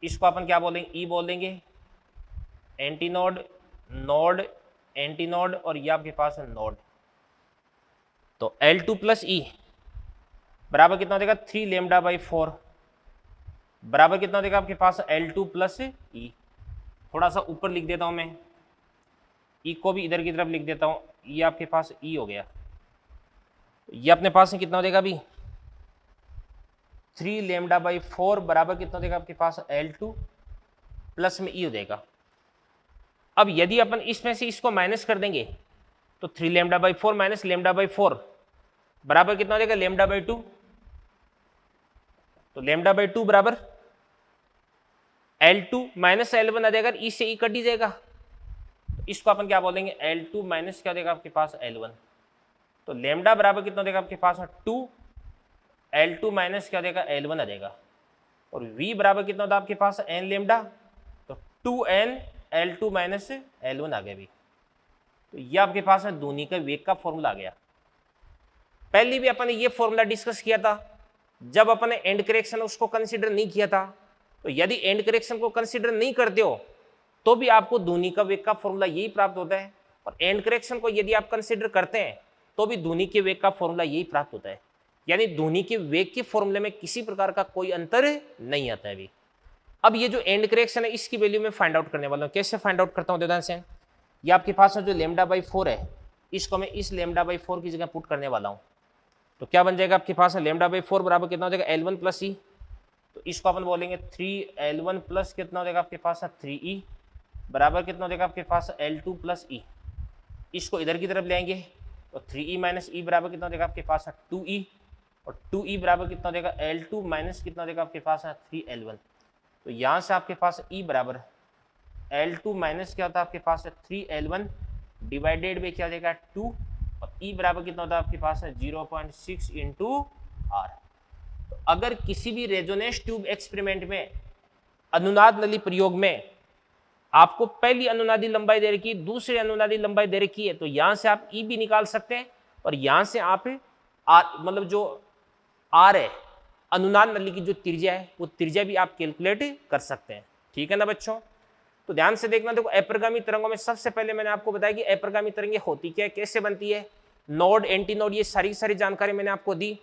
इसको अपन क्या बोलेंगे, E बोल देंगे। Anti node, node, anti node, और ये आपके पास है नोड। तो L2 प्लस E बराबर कितना हो जाएगा, 3 लेमडा बाई 4 बराबर कितना हो जाएगा आपके पास, L2 प्लस E। थोड़ा सा ऊपर लिख देता हूं मैं, E को भी इधर की तरफ लिख देता हूं, ये आपके पास E हो गया। ये अपने पास में कितना हो जाएगा अभी, 3 लेमडा बाई 4 बराबर कितना हो जाएगा आपके पास, L2 प्लस में E हो जाएगा। अब यदि अपन इसमें से इसको माइनस कर देंगे, तो 3 lambda by 4 minus lambda by 4 बराबर कितना हो जाएगा, लेमडा बाई 2। तो लेमडा बाई 2 बराबर L2 माइनस L1 आ जाएगा, E से E कट ही जाएगा। तो इसको अपन क्या बोलेंगे, L2 माइनस क्या देगा आपके पास, L1। तो लेमडा बराबर कितना देगा आपके पास, 2, L2 माइनस क्या देगा, L1 आ जाएगा। और V बराबर कितना होता है आपके पास, N लेमडा। तो 2N L2 माइनस L1 आ गया भी। तो ये आपके पास है ध्वनि का वेग का फॉर्मूला आ गया। पहले भी अपन ने ये फॉर्मूला डिस्कस किया था जब अपन ने एंड करेक्शन उसको कंसीडर नहीं किया था। तो यदि एंड करेक्शन को कंसीडर नहीं करते हो तो भी आपको ध्वनि का वेग का फॉर्मूला यही प्राप्त होता है, और एंड करेक्शन को यदि आप कंसीडर करते हैं तो भी ध्वनि के वेग का फॉर्मूला यही प्राप्त होता है। यानी ध्वनि के वेग के फॉर्मूले में किसी प्रकार का कोई अंतर नहीं आता है अभी। अब ये जो एंड करेक्शन है इसकी वैल्यू मैं फाइंड आउट करने वाला हूँ। कैसे फाइंड आउट करता हूँ ध्यान से, ये आपके पास जो λ/4 है इसको मैं इस λ/4 की जगह पुट करने वाला हूँ। तो क्या बन जाएगा आपके पास λ/4 बराबर कितना हो जाएगा L1 प्लस ई। तो इसको अपन बोलेंगे 3L1 प्लस कितना हो जाएगा आपके पास 3E बराबर कितना हो जाएगा आपके पास L2 प्लस ई। इसको इधर की तरफ ले आएंगे तो 3E माइनस ई बराबर कितना हो जाएगा आपके पास 2E, और 2E बराबर कितना हो जाएगा L2 माइनस कितना हो जाएगा आपके पास 3L1। तो यहाँ से आपके पास E बराबर L2 माइनस क्या होता है आपके पास 3L1 डिवाइडेड बाई क्या हो जाएगा 2, और E बराबर कितना होता है आपके पास 0.6 इंटू R। तो अगर किसी भी रेजोनेंस ट्यूब एक्सपेरिमेंट में अनुनाद नली प्रयोग में आपको पहली अनुनादी लंबाई दे रखी है, दूसरी अनुनादी लंबाई दे रखी है, तो यहां से आप E भी निकाल सकते हैं और यहां से आप मतलब जो R है अनुनाद नली की जो त्रिज्या है वो त्रिज्या भी आप कैलकुलेट कर सकते हैं। ठीक है ना बच्चों। तो ध्यान से देखना, देखो अप्रगामी तरंगों में सबसे पहले मैंने आपको बताया कि अप्रगामी तरंगें होती क्या है, कैसे बनती है, नोड एंटी नोड, ये सारी सारी जानकारी मैंने आपको दी।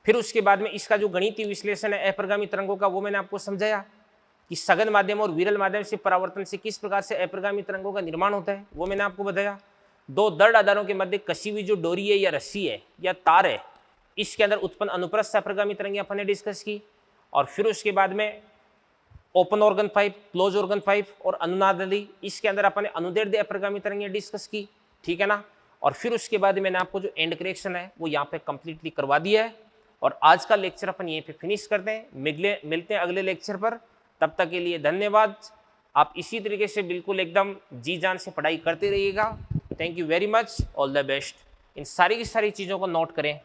फिर उसके बाद में इसका जो गणितीय विश्लेषण है अप्रगामी तरंगों का वो मैंने आपको समझाया कि सघन माध्यम और विरल माध्यम से परावर्तन से किस प्रकार से अप्रगामी तरंगों का निर्माण होता है वो मैंने आपको बताया। दो दृढ़ आधारों के मध्य कसी हुई जो डोरी है या रस्सी है या तार है इसके अंदर उत्पन्न अनुप्रस्थ अप्रगामी तरंगें अपन ने डिस्कस की। और फिर उसके बाद में open organ pipe, close organ pipe और अनुनाद नली, इसके अंदर अपन ने अनुदैर्ध्य अप्रगामी तरंगें डिस्कस की। ठीक है ना। और फिर उसके बाद मैंने आपको जो एंड करेक्शन है वो यहाँ पे कंप्लीटली करवा दिया है। और आज का लेक्चर अपन यहीं पे फिनिश करते हैं, मिलते हैं अगले लेक्चर पर। तब तक के लिए धन्यवाद। आप इसी तरीके से बिल्कुल एकदम जी जान से पढ़ाई करते रहिएगा। Thank you very much, all the best. इन सारी की सारी चीज़ों को नोट करें।